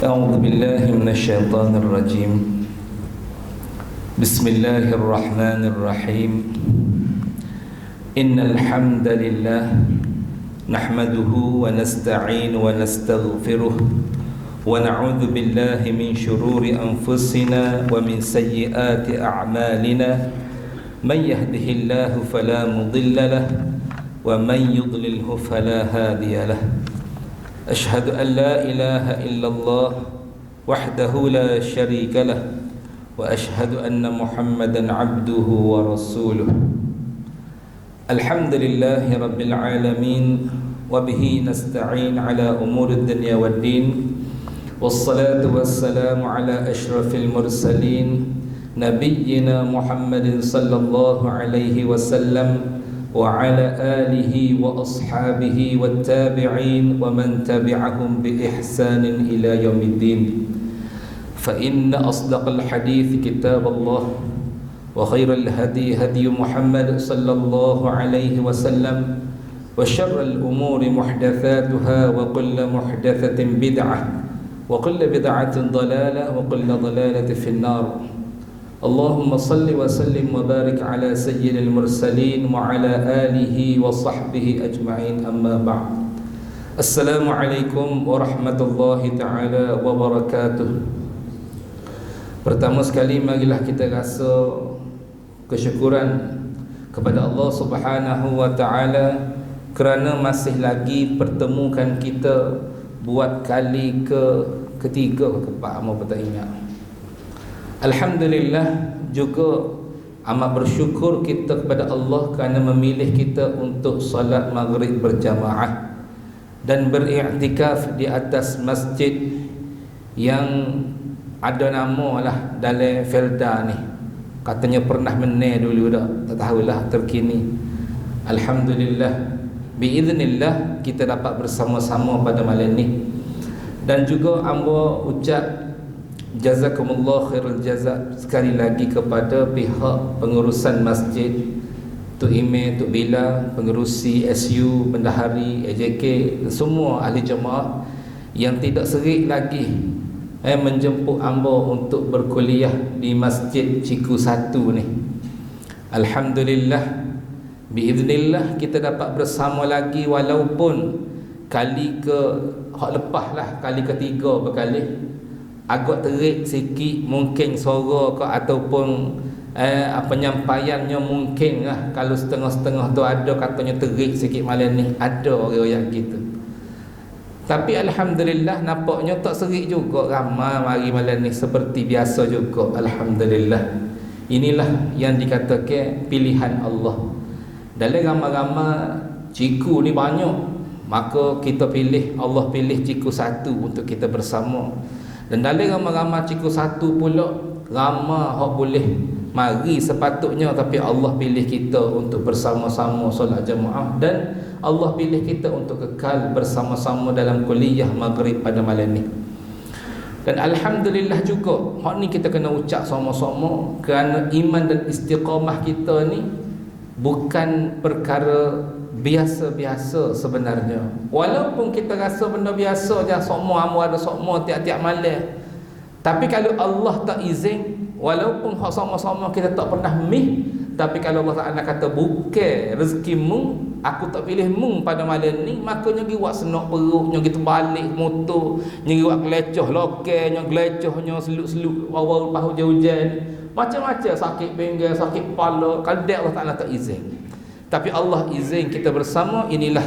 أعوذ بالله من الشيطان الرجيم. بسم الله الرحمن الرحيم. إن الحمد لله نحمده ونستعين ونستغفره ونعوذ بالله من شرور أنفسنا ومن سيئات أعمالنا. من يهده الله فلا مضل له ومن يضلله فلا هادي له. أشهد أن لا إله إلا الله وحده لا شريك له وأشهد أن محمدا عبده ورسوله. الحمد لله رب العالمين وبه نستعين على أمور الدنيا والدين، والصلاة والسلام على أشرف المرسلين نبينا محمد صلى الله عليه وسلم وعلى آله وأصحابه والتابعين ومن تبعهم بإحسان إلى يوم الدين. فإن أصدق الحديث كتاب الله، وخير الهدي هدي محمد صلى الله عليه وسلم، وشر الأمور محدثاتها وكل محدثة بدعة وكل بدعة ضلالة وكل ضلالة في النار. اللهم صل وسلم وبارك على سيد المرسلين وعلى آله وصحبه أجمعين، أما بعد. السلام عليكم ورحمة الله تعالى وبركاته. Pertama sekali marilah kita rasa kesyukuran kepada Allah Subhanahu wa taala kerana masih lagi pertemukan kita buat kali ketiga ke keempat, apa tak ingat. Alhamdulillah, juga amat bersyukur kita kepada Allah kerana memilih kita untuk salat maghrib berjamaah dan beriktikaf di atas masjid yang ada nama lah dalam Felda ni. Katanya pernah menir dulu dah, tak tahulah terkini. Alhamdulillah, biiznillah kita dapat bersama-sama pada malam ni. Dan juga hamba ucap jazakumullah khairul jaza sekali lagi kepada pihak pengurusan masjid, Tok Ime, Tok Bila, pengerusi SU, bendahari, AJK, semua ahli jemaah yang tidak serik lagi menjemput hamba untuk berkuliah di Masjid Ciku 1 ni. Alhamdulillah, biiznillah kita dapat bersama lagi walaupun kali ke hak lepas lah, kali ketiga berkali. Agak terik sikit mungkin suara ke ataupun penyampaiannya mungkin lah. Kalau setengah-setengah tu ada katanya terik sikit malam ni, ada orang yang gitu. Tapi Alhamdulillah nampaknya tak serik juga, ramai mari malam ni seperti biasa juga. Alhamdulillah, inilah yang dikatakan pilihan Allah. Dalam ramai-ramai ciku ni banyak, maka kita pilih, Allah pilih ciku 1 untuk kita bersama. Dan dalam ramai-ramai ciku 1 pula ramai hak boleh mari sepatutnya, tapi Allah pilih kita untuk bersama-sama solat jemaah, dan Allah pilih kita untuk kekal bersama-sama dalam kuliah maghrib pada malam ni. Dan Alhamdulillah juga hak ni kita kena ucap sama-sama kerana iman dan istiqamah kita ni bukan perkara biasa-biasa sebenarnya. Walaupun kita rasa benda biasa je, semua amu ada semua tiap-tiap malam, tapi kalau Allah tak izin, walaupun hak sama-sama kita tak pernah tapi kalau Allah Ta'ala kata bukan rezekimu, aku tak pilih mu pada malam ni, maka nyagi buat senok perut, nyagi terbalik motor, nyagi buat gelecoh lokal, nyagi gelecohnya seluk-seluk awal pahu hujan, macam-macam, sakit pinggang, sakit kepala, kalau Allah Ta'ala tak izin. Tapi Allah izin kita bersama. Inilah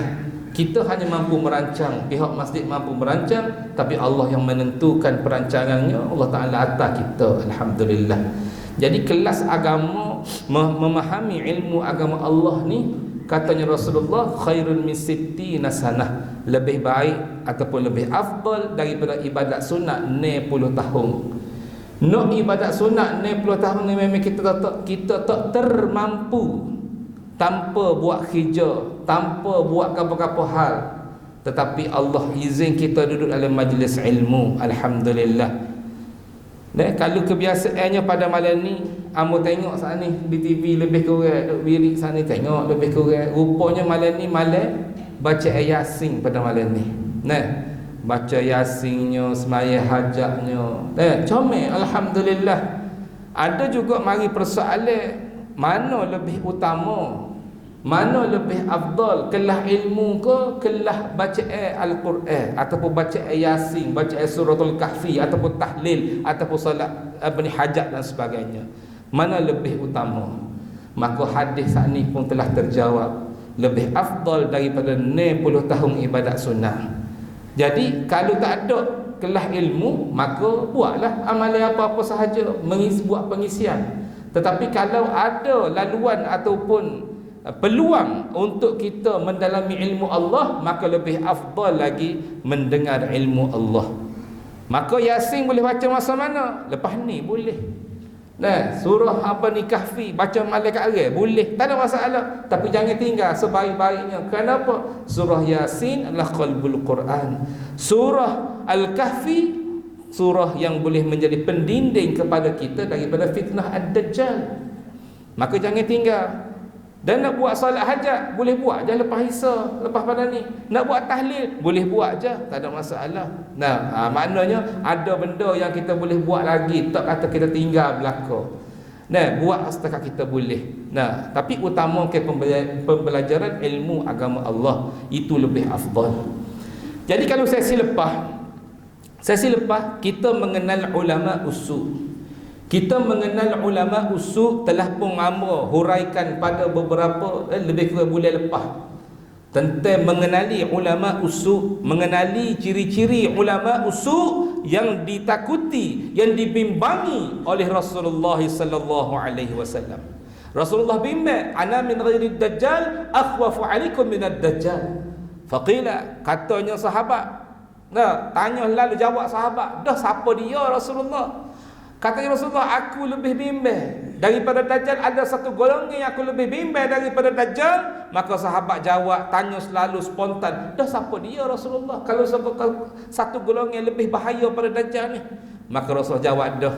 kita hanya mampu merancang, pihak masjid mampu merancang, tapi Allah yang menentukan perancangannya. Allah Ta'ala atas kita. Alhamdulillah. Jadi kelas agama, memahami ilmu agama Allah ni, katanya Rasulullah, khairun min sittina sanah, lebih baik ataupun lebih afdal daripada ibadat sunat 60 tahun. Nak ibadat sunat 60 tahun ni memang kita tak termampu tanpa buat kerja, tanpa buat apa-apa hal. Tetapi Allah izin kita duduk dalam majlis ilmu. Alhamdulillah. Dan kalau kebiasaannya pada malam ni, amba tengok saat ni di TV lebih kurang duk birik saat ni, tengok lebih kurang rupanya malam ni malam baca ayat Yasin pada malam ni. Nah, baca yasinnya, semaya hajatnya. Comel, alhamdulillah. Ada juga mari persoalan mana lebih utama, mana lebih afdal, kelah ilmu ke kelah bacaan Al-Quran ataupun bacaan Yasin, bacaan suratul Kahfi ataupun tahlil ataupun solat hajat dan sebagainya. Mana lebih utama? Maka hadis saat ni pun telah terjawab, lebih afdal daripada 60 tahun ibadat sunnah. Jadi kalau tak ada kelah ilmu, maka buatlah amalan apa-apa sahaja, buat pengisian. Tetapi kalau ada laluan ataupun peluang untuk kita mendalami ilmu Allah, maka lebih afdal lagi mendengar ilmu Allah. Maka Yasin boleh baca masa mana? Lepas ni boleh. Surah Kahfi baca malam kat arah boleh, tak ada masalah. Tapi jangan tinggal sebaik-baiknya. Kenapa? Surah Yasin adalah qalbul Quran. Surah Al-Kahfi surah yang boleh menjadi pendinding kepada kita daripada fitnah Ad-Dajjal. Maka jangan tinggal. Dan nak buat solat hajat, boleh buat je lepas Isya, lepas pada ni. Nak buat tahlil, boleh buat je, tak ada masalah. Maknanya ada benda yang kita boleh buat lagi, tak kata kita tinggal belaka. Buat setakat kita boleh. Tapi utama ke pembelajaran ilmu agama Allah, itu lebih afdal. Jadi kalau sesi lepas kita mengenal ulama usul. Kita mengenal ulama usul telah pun lama huraikan pada beberapa lebih kurang bulan lepas tentang mengenali ulama usul, mengenali ciri-ciri ulama usul yang ditakuti, yang dibimbangi oleh Rasulullah sallallahu alaihi wasallam. Rasulullah bimbang, ana min ghairi dajjal akhwafu alaikum min ad-dajjal. Faqila, katanya sahabat, tanya lalu jawab sahabat, dah siapa dia Rasulullah? Katanya Rasulullah, aku lebih bimbang daripada Dajjal. Ada satu golongan yang aku lebih bimbang daripada Dajjal. Maka sahabat jawab, tanya selalu spontan, dah siapa dia Rasulullah? Kalau satu golongan yang lebih bahaya pada Dajjal ni. Maka Rasulullah jawab dah,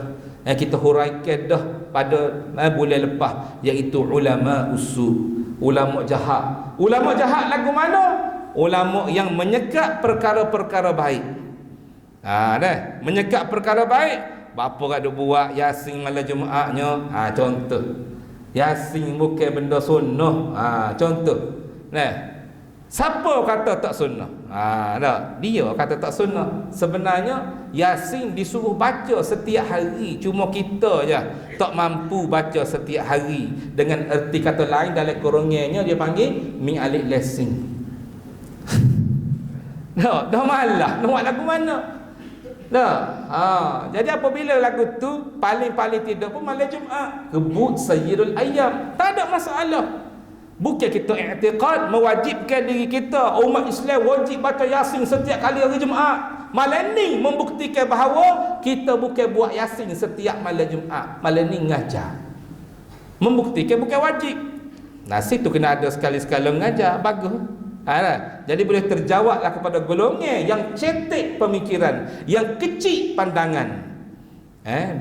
kita huraikan dah pada bulan lepas, iaitu ulama usul, ulama jahat. Ulama jahat lagu mana? Ulama yang menyekat perkara-perkara baik. Menyekat perkara baik. Bapa kat duk buat Yasin malam Jumaatnya, contoh. Yasin bukan benda sunnah. Contoh. Siapa kata tak sunnah? Dia kata tak sunnah. Sebenarnya Yasin disuruh baca setiap hari, cuma kita je tak mampu baca setiap hari. Dengan erti kata lain, dalam kurungannya dia panggil min alif lesin. Dah malah nak buat lagu mana? Jadi apabila lagu tu paling-paling tidak pun malam Jumaat, kebut sayyidul ayyam, tak ada masalah. Bukan kita i'tiqad mewajibkan diri kita, umat Islam wajib baca Yasin setiap kali hari Jumaat. Malam ni membuktikan bahawa kita bukan buat Yasin setiap malam Jumaat. Malam ni ngajar, membuktikan bukan wajib. Situ kena ada sekali-sekala ngajar, bagus. Jadi boleh terjawablah kepada golongan yang cetek pemikiran, yang kecil pandangan,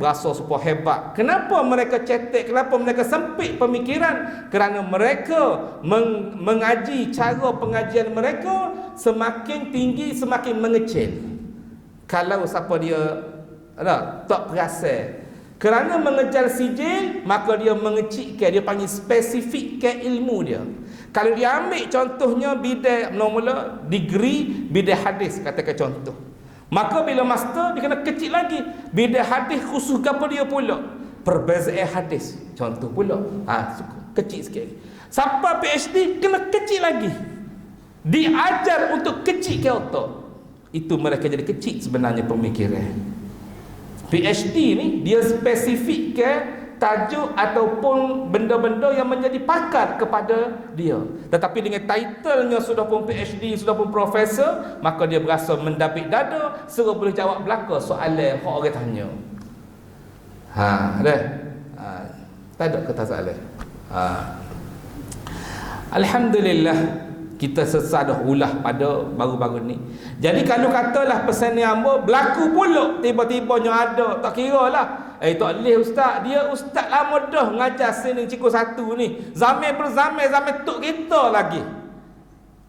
berasa supaya hebat. Kenapa mereka cetek? Kenapa mereka sempit pemikiran? Kerana mereka mengaji, cara pengajian mereka semakin tinggi semakin mengecil. Kalau siapa dia tak perasan, kerana mengejar sijil, maka dia mengecilkan, dia panggil spesifikkan ilmu dia. Kalau dia ambil contohnya bidang mula-mula degree bidang hadis, katakan contoh, maka bila master dia kena kecil lagi. Bidang hadis khusus apa dia pula? Perbezaan hadis, contoh pula. Kecil sikit. Sampai PhD kena kecil lagi. Diajar untuk kecil ke otak. Itu mereka jadi kecil sebenarnya pemikiran. PhD ni dia spesifikkan tajuk ataupun benda-benda yang menjadi pakar kepada dia. Tetapi dengan titlenya sudah pun PhD, sudah pun profesor, maka dia berasa mendapik dada, suruh boleh jawab belaka soalan hak orang tanya. Tak ada kata soalan. Alhamdulillah, kita sesadah ulah pada baru-baru ni. Jadi kalau katalah pesan ni hamba berlaku pula tiba-tibanya ada, tak kira lah. Tak boleh ustaz, dia ustaz lama dah mengajar sini cikgu satu ni. Zaman berzaman, zaman tok kita lagi.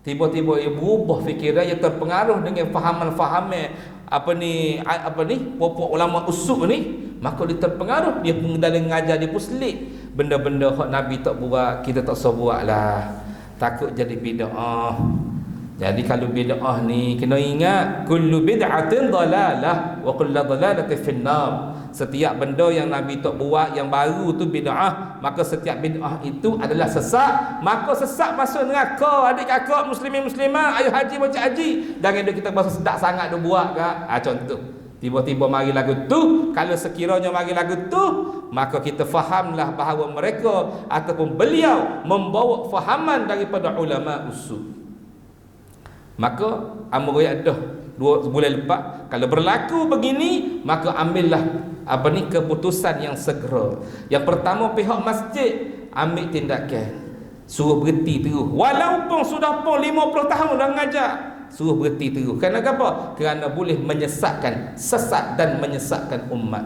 Tiba-tiba ia berubah fikiran, ia terpengaruh dengan fahaman-fahaman apa ni puak ulama usul ni, maka dia terpengaruh, dia pun dalam ngajar dia pun selit benda-benda hak Nabi tak buat, kita tak usah buat lah, takut jadi bid'ah. Jadi kalau bid'ah ni kena ingat, kullu bid'atin dalalah wa kullu dalalatin finnar. Setiap benda yang Nabi tak buat yang baru tu bid'ah, maka setiap bid'ah itu adalah sesat, maka sesat masuk neraka. Adik kakak muslimin muslimah, ayo haji baca haji, jangan kita bahasa sedap sangat dia buat ke. Contoh tiba-tiba mari lagu tu, kalau sekiranya mari lagu tu, maka kita fahamlah bahawa mereka ataupun beliau membawa fahaman daripada ulama usul. Maka amroyak dah 2 bulan lepas, kalau berlaku begini, maka ambillah keputusan yang segera. Yang pertama, pihak masjid ambil tindakan, suruh berhenti terus, walaupun sudah pun 50 tahun dah mengajar, suruh berhenti terus. Kerana apa? Kerana boleh menyesatkan, sesat dan menyesatkan umat.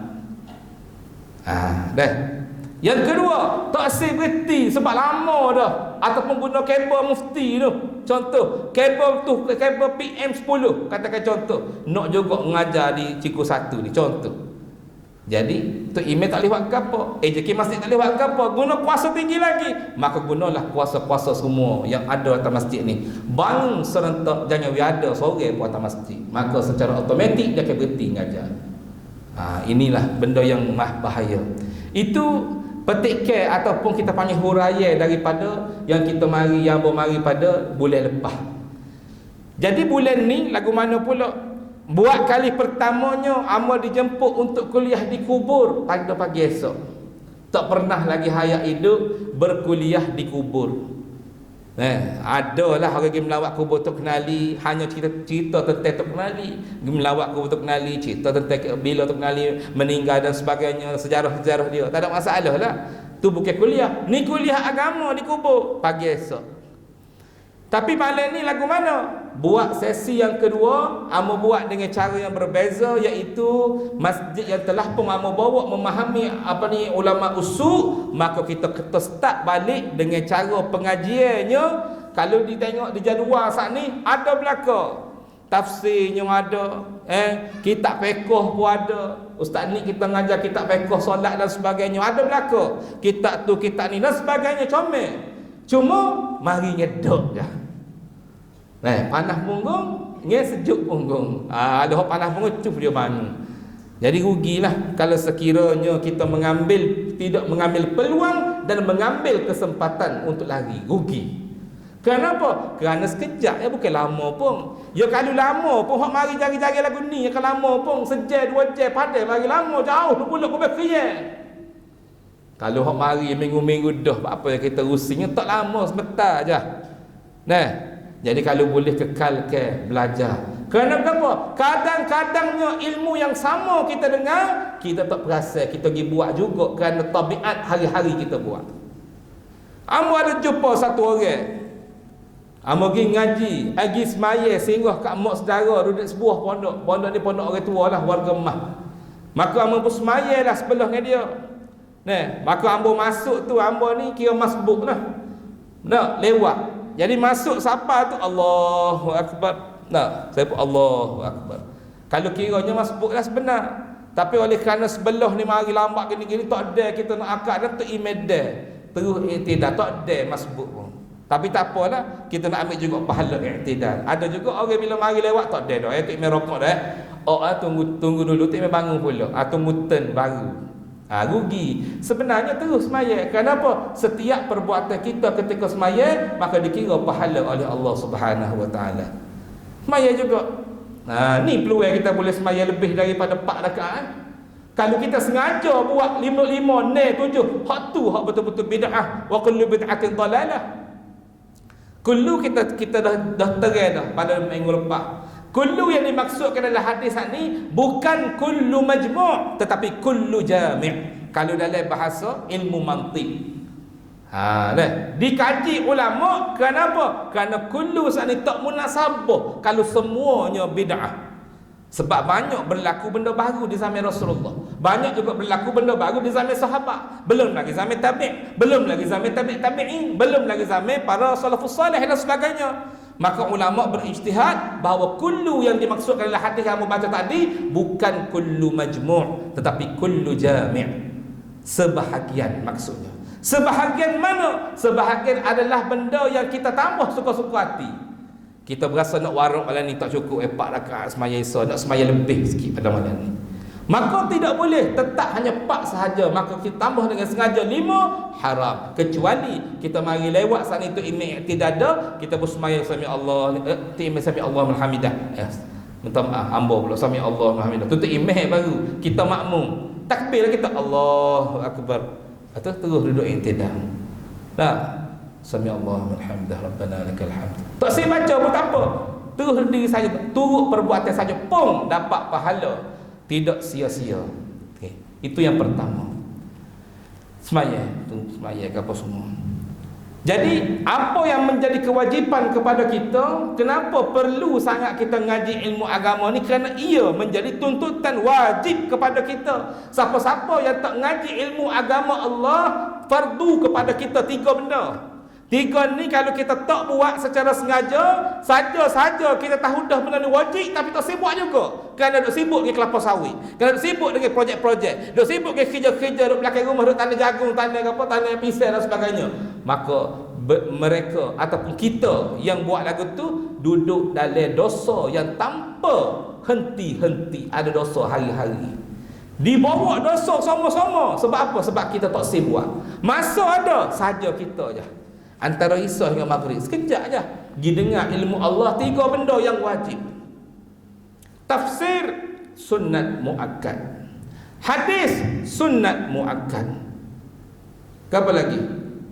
Dah. Yang kedua, tak asyik berhenti sebab lama dah, ataupun guna kabel mufti tu. Contoh, kabel tu, kabel PM10, katakan contoh, nak juga mengajar di Ciku 1 ni, contoh. Jadi, tu email tak boleh buat ke apa, AJK masjid tak boleh buat ke apa, guna kuasa tinggi lagi, maka gunalah kuasa-kuasa semua yang ada atas masjid ni. Bangun serentak, jangan biada seorang buat atas masjid, maka secara automatik dia akan berhenti mengajar. Inilah benda yang bahaya. Itu petikan ataupun kita panggil huraian daripada yang kita mari pada bulan lepas. Jadi bulan ni lagu mana pula? Buat kali pertamanya amal dijemput untuk kuliah di kubur pada pagi esok. Tak pernah lagi hayat hidup berkuliah di kubur. Adalah orang pergi melawat kubur tu kenali, hanya cerita tentang tu kenali, pergi melawat kubur tu kenali, cerita tentang bila tu kenali meninggal dan sebagainya, sejarah-sejarah dia, tak ada masalah lah. Tu bukan kuliah, ni kuliah agama di kubur pagi esok. Tapi malam ni lagu mana? Buat sesi yang kedua, amo buat dengan cara yang berbeza, iaitu masjid yang telah pun amo bawa memahami ulama usul, maka kita start balik dengan cara pengajiannya. Kalau ditengok di jadual saat ni ada belaka, tafsirnya ada, kitab fiqh pun ada. Ustaz ni kita ngajar kitab fiqh, solat dan sebagainya, ada belaka. Kitab tu, kitab ni dan sebagainya, comel. Cuma mari ngedok je. Panas punggung, sejuk punggung. Ada orang panas punggung, cuf dia mana. Jadi rugilah kalau sekiranya kita tidak mengambil peluang dan mengambil kesempatan untuk lari. Rugi. Kenapa? Kerana sekejap, bukan lama pun. Ya kalau lama pun, hak mari jari-jari lagu ni, kalau lama pun, sejam, 2 jam, padai mari lama, jauh, pula kau berkhian. Kalau hak mari minggu-minggu dah, apa yang kita rusingnya, tak lama, sebentar je. Jadi kalau boleh kekalkan belajar. Kerana apa? Kadang-kadangnya ilmu yang sama kita dengar, kita tak perasan, kita pergi buat juga kerana tabiat hari-hari kita buat. Amo ada jumpa satu orang, amo pergi ngaji, pergi semaya, singgah kat mak saudara duduk sebuah pondok. Pondok ni pondok orang tua lah, warga mah. Maka amo pun semaya lah sebelah dengan dia. Maka ambo masuk tu, ambo ni kira masbuk lah. Lewat. Jadi masuk sapa tu Allahu Akbar. Saya pun Allahu Akbar. Kalau kiranya masbuk lah sebenar. Tapi oleh kerana sebelah ni mari lambat gini-gini, tak ada kita nak akad dan tu imedah. Terus tidak, tak ada masbuk pun. Tapi tak apalah, kita nak ambil juga pahala i'tidal. Ada juga orang bila mari lewat tak ada dah. Tu merokok dah. Tunggu dulu, tu bangun pula. Atau muten baru. Rugi. Sebenarnya terus semaya. Kenapa? Setiap perbuatan kita ketika semaya, maka dikira pahala oleh Allah Subhanahu Wa Taala. Semaya juga. Ni peluang kita boleh semaya lebih daripada 4 rakaat. Kalau kita sengaja buat 5, 7, hak tu hak betul-betul bid'ah. Wa kullu bid'atin dalalah. Kullu kita dah terang dah pada minggu lepas. Kullu yang dimaksudkan dalam hadis ni bukan kullu majmu', tetapi kullu jami'. Kalau dalam bahasa ilmu mantiq. Dikaji ulama, kenapa? Kerana kullu ni tak munasabah kalau semuanya bid'ah. Sebab banyak berlaku benda baru di zaman Rasulullah. Banyak juga berlaku benda baru di zaman sahabat. Belum lagi zaman tabi', belum lagi zaman tabi'in, belum lagi zaman para salafus salih dan sebagainya. Maka ulama berijtihad bahawa kullu yang dimaksudkan dalam hadis yang kamu baca tadi bukan kullu majmu', tetapi kullu jami'. Sebahagian maksudnya. Sebahagian mana? Sebahagian adalah benda yang kita tambah suka-suka hati. Kita berasa nak warung malam ni tak cukup 4 rakaat semaya Isya, nak semaya lebih sikit pada malam ni. Maka tidak boleh tetap hanya 4 sahaja, maka kita tambah dengan sengaja 5, haram. Kecuali kita mari lewat saat itu imam i'tidal, kita bersemaya sami Allah, imam sami Allah alhamidah. Minta maaf hamba pula sami Allah alhamidah. Tutup imam baru kita makmum. Takbirlah kita Allahu akbar. Atau terus duduk i'tidal. Nah, sami Allah alhamdulillah rabbana lakal hamd. Tak saya baca pun tak apa. Terus berdiri saja, turut perbuatan saja pun dapat pahala. Tidak sia-sia. Okay. Itu yang pertama. Semaya, tu semaya ke apa semua. Jadi, apa yang menjadi kewajipan kepada kita? Kenapa perlu sangat kita ngaji ilmu agama ni? Kerana ia menjadi tuntutan wajib kepada kita. Siapa-siapa yang tak ngaji ilmu agama Allah, fardu kepada kita 3 benda. 3 ni kalau kita tak buat secara sengaja, saja-saja kita tahu dah benda ni wajib tapi tak sibuk juga. Kerana duk sibuk dengan kelapa sawit, kerana duk sibuk dengan projek-projek, duk sibuk dengan kerja-kerja duk belakang rumah, duk tanam jagung, tanam apa, tanam pisang dan sebagainya. Maka mereka ataupun kita yang buat lagu tu duduk dalam dosa yang tanpa henti-henti. Ada dosa hari-hari, dibawa dosa sama-sama. Sebab apa? Sebab kita tak sibuk. Masa ada saja kita je antara Isya hingga Maghrib, sekejap je pergi dengar ilmu Allah. 3 benda yang wajib. Tafsir sunnat muakkad, hadis sunnat muakkad, apa lagi?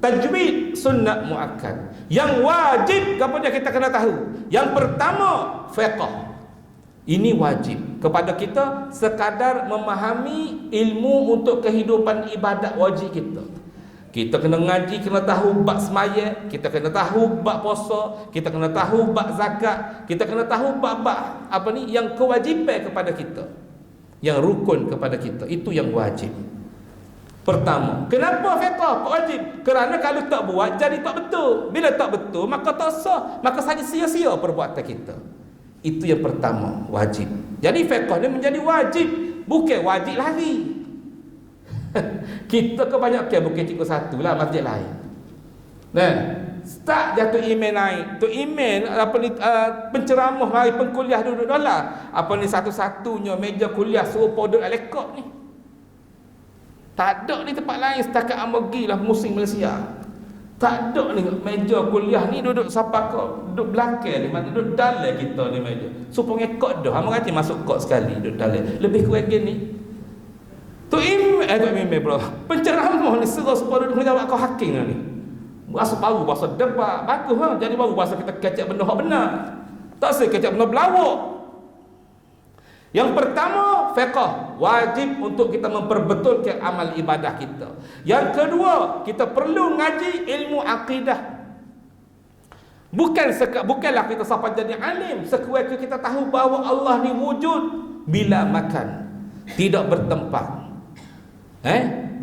Tajwid sunnat muakkad. Yang wajib kepada kita kena tahu. Yang pertama, fiqh. Ini wajib kepada kita sekadar memahami ilmu untuk kehidupan ibadat wajib kita. Kita kena ngaji, kena tahu bab semaya, kita kena tahu bab puasa, kita kena tahu bab zakat, kita kena tahu bab-bab apa ni yang kewajipan kepada kita, yang rukun kepada kita. Itu yang wajib. Pertama, kenapa fiqh wajib? Kerana kalau tak buat jadi tak betul. Bila tak betul maka tak sah, maka saja sia-sia perbuatan kita. Itu yang pertama, wajib. Jadi fiqh ni menjadi wajib, bukan wajib lari. Kita kebanyakan bukan cikgu satu lah, masjid lain. Nah, start jatuh email naik. Tu email apa ni, penceramah mari pengkuliah duduk dalam. Apa ni satu-satunya meja kuliah suruh duduk lekop ni. Tak ada ni tempat lain setakat Amagi lah musim Malaysia. Tak ada ni meja kuliah ni duduk siapa kau? Duduk belakang ni, mana duduk dalam kita ni meja. Supaya kod dah, hang ngaji masuk kod sekali duduk dalam. Lebih kurang ni. Tu imam bro. Penceramah ni suruh supaya duduk jawab kau hakim ni. Bahasa baru, bahasa debat bagus ha. Jadi baru bahasa kita kecek benda hak benar. Tak se kecek benda belawak. Yang pertama, fiqh wajib untuk kita memperbetulkan amal ibadah kita. Yang kedua, kita perlu ngaji ilmu akidah. Bukanlah kita sampai jadi alim sekurang kita tahu bahawa Allah ni wujud bila makan, tidak bertempat.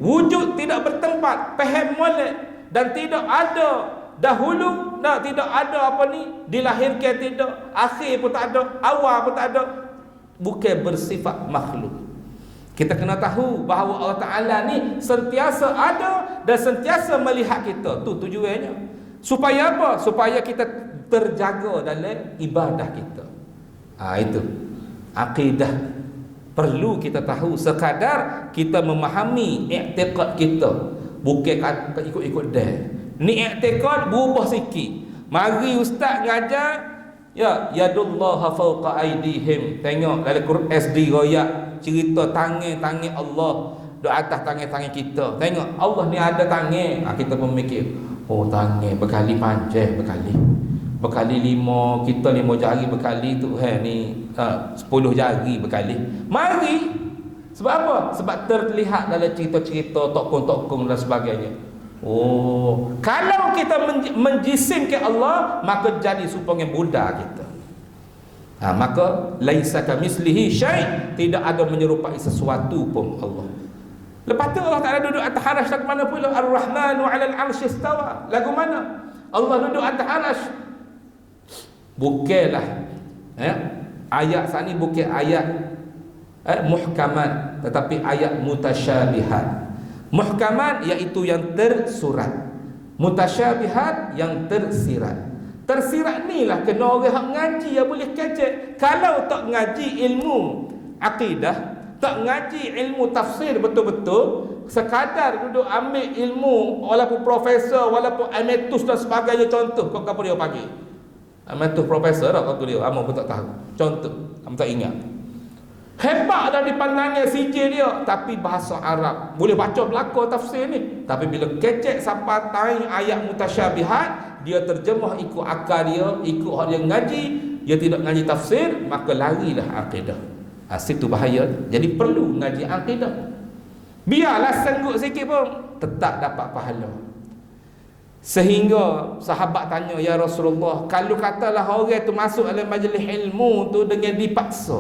Wujud tidak bertempat, faham molek, dan tidak ada dahulu, tidak ada apa ni, dilahirkan tidak, akhir pun tak ada, awal pun tak ada. Bukan bersifat makhluk. Kita kena tahu bahawa Allah Ta'ala ni sentiasa ada dan sentiasa melihat kita. Tu tujuannya. Supaya apa? Supaya kita terjaga dalam ibadah kita. Itu akidah. Perlu kita tahu sekadar kita memahami i'tiqad kita. Bukan ikut-ikut dah. Ni i'tiqad berubah sikit. Mari ustaz ngajar, ya yadullaha fawqa aidihim. Tengok dalam Quran SD royak cerita tangan-tangan Allah di atas tangan-tangan kita. Tengok Allah ni ada tangan. Kita pun mikir, oh tangan berkali panjang, berkali 5, kita 5 jari berkali tu ni 10 jari berkali. Mari. Sebab apa? Sebab terlihat dalam cerita-cerita tokong-tokong dan sebagainya. Oh, kalau kita menjisimkan Allah, maka jadi supaya budak kita. Maka laisa kamislihi syai', tidak ada menyerupai sesuatu pun Allah. Lepas tu Allah Taala duduk atas arasy lagu mana pula? Ar-Rahmanu 'alal 'arsy istawa. Lagu mana? Allah duduk atas arasy. Bukanlah ayat sani bukan ayat muhkamat, tetapi ayat mutasyabihat. Muhkamat iaitu yang tersurat, mutasyabihat yang tersirat. Tersirat ni lah kena orang yang ngaji yang boleh kecek. Kalau tak ngaji ilmu akidah, tak ngaji ilmu tafsir betul-betul, sekadar duduk ambil ilmu walaupun profesor, walaupun emeritus dan sebagainya, contoh kau apa dia pagi emeritus profesor tak kau dia amu pun tak tahu, contoh amu tak ingat, hebat dah di pandangan CJ dia, tapi bahasa Arab boleh baca belakang tafsir ni, tapi bila kecek sampai tahu ayat mutasyabihat, dia terjemah ikut akal dia, ikut hak dia ngaji, dia tidak ngaji tafsir, maka larilah akidah. Situ bahaya. Jadi perlu ngaji akidah. Biarlah senggut sikit pun tetap dapat pahala. Sehingga sahabat tanya, ya Rasulullah, kalau katalah orang tu masuk dalam majlis ilmu tu dengan dipaksa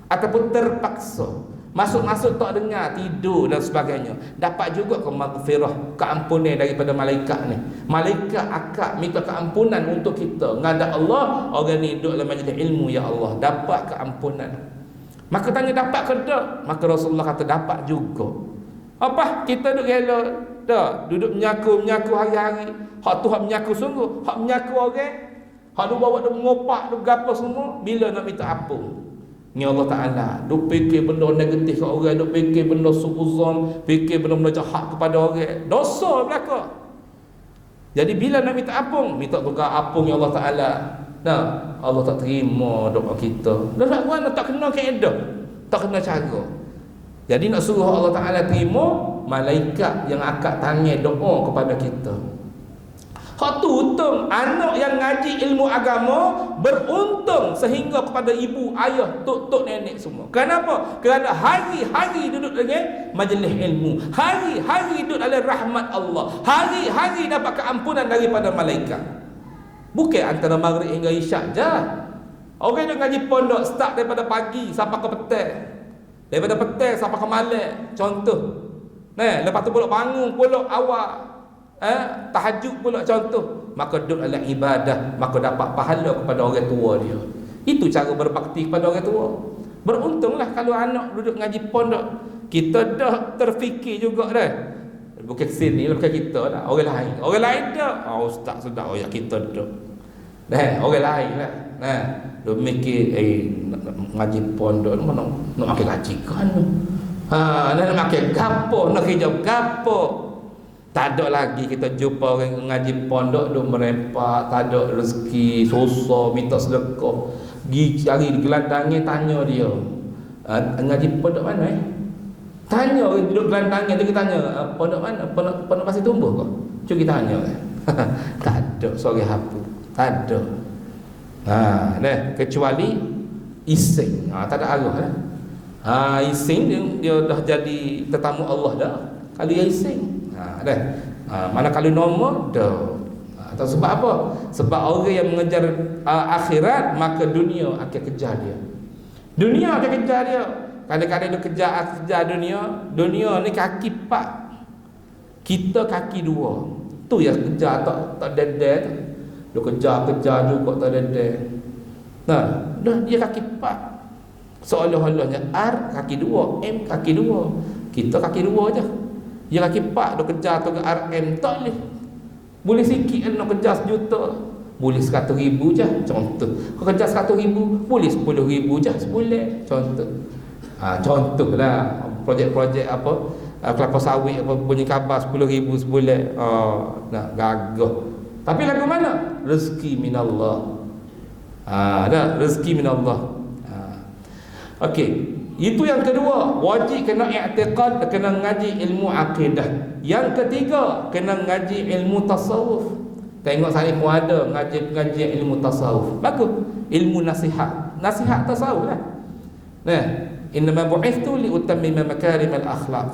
ataupun terpaksa, masuk-masuk tak dengar, tidur dan sebagainya, dapat juga ke maghfirah, keampunan daripada malaikat ni. Malaikat akak minta keampunan untuk kita. Ngadak Allah, orang ni duduk dalam majlis ilmu, ya Allah, dapat keampunan. Maka tanya dapat ke tak? Maka Rasulullah kata dapat juga. Apa? Kita duduk rela dah, duduk menyaku hari-hari. Hak tu hak menyaku sungguh, hak menyaku orang, hak tu bawa dia mengopak, dia gapo semua, bila nak minta ampun? Ni Allah Ta'ala duk fikir benda negatif kat orang, duk fikir benda suuzon, fikir benda-benda jahat kepada orang, dosa belaka. Jadi bila nak minta ampun, minta juga ampun ya Allah Ta'ala. Nah, Allah tak terima doa kita. Dah nak mana tak kena kaedah, tak kena cara. Jadi nak suruh Allah Ta'ala terima, malaikat yang akak tangan doa kepada kita. Hak tu untung anak yang ngaji ilmu agama beruntung sehingga kepada ibu, ayah, tok-tok, nenek semua. Kenapa? Kerana hari-hari duduk dengan majlis ilmu, hari-hari duduk dalam rahmat Allah, hari-hari dapat keampunan daripada malaikat. Bukan antara maghrib hingga isyak je. Orang yang ngaji pondok start daripada pagi sampai ke petang, daripada petang sampai ke malam, contoh. Lepas tu pula bangun pula awal, tahajud pula contoh, maka duduk dalam ibadah, maka dapat pahala kepada orang tua dia. Itu cara berbakti kepada orang tua. Beruntunglah kalau anak duduk ngaji pondok. Kita dah terfikir juga dah, bukan sini, bukan kita dah, orang lain dah. Ustaz sudah ya kita duduk orang lain lah. Dia mikir ngaji pondok nak makan gaji kan, nak makan gapo, nak kerja gapo. Tak ada lagi kita jumpa orang ngaji pondok dia merempak, tak ada rezeki, susah, minta sedekah. Pergi cari di gelandangnya, tanya dia, ngaji pondok mana Tanya orang duduk gelandangnya tu, kita tanya, pondok mana? Pondok Pasir Tumbuh kau? Cuba kita tanya tak ada sore hapu, tak ada. Kecuali ising, tak ada arah ising dia dah jadi tetamu Allah dah. Kalau dia ising mana kalau nombor dah. Atau sebab apa? Sebab orang yang mengejar akhirat, maka dunia akan kejar dia. Dunia akan kejar dia. Kadang-kadang dia kejar dunia ni kaki 4, kita kaki 2. Tu yang kejar tak dedek tu. Dia kejar juga tak dedek. Dah dia kaki 4. Seolah-olahnya R kaki 2, M kaki 2. Kita kaki 2 je. Dia kaki 4 dia kejar tu ke RM tak boleh. Boleh sikit nak kejar 1 juta, boleh 100,000 je contoh. Kau kejar 100,000, boleh 10,000 je sebulan contoh. Contohlah projek-projek apa, kelapa sawit apa, bunyi khabar 10,000 sebulan. Nak gagah. Tapi lagu mana? Rezeki minallah. Rezeki minallah. Okey. Itu yang kedua, wajib kena i'tiqad, kena ngaji ilmu akidah. Yang ketiga, kena ngaji ilmu tasawuf. Tengok saya pun ada ngaji ilmu tasawuf. Bagus. Ilmu nasihat tasawuf lah. Innama bu'ithtu li utammima makarimal akhlaq.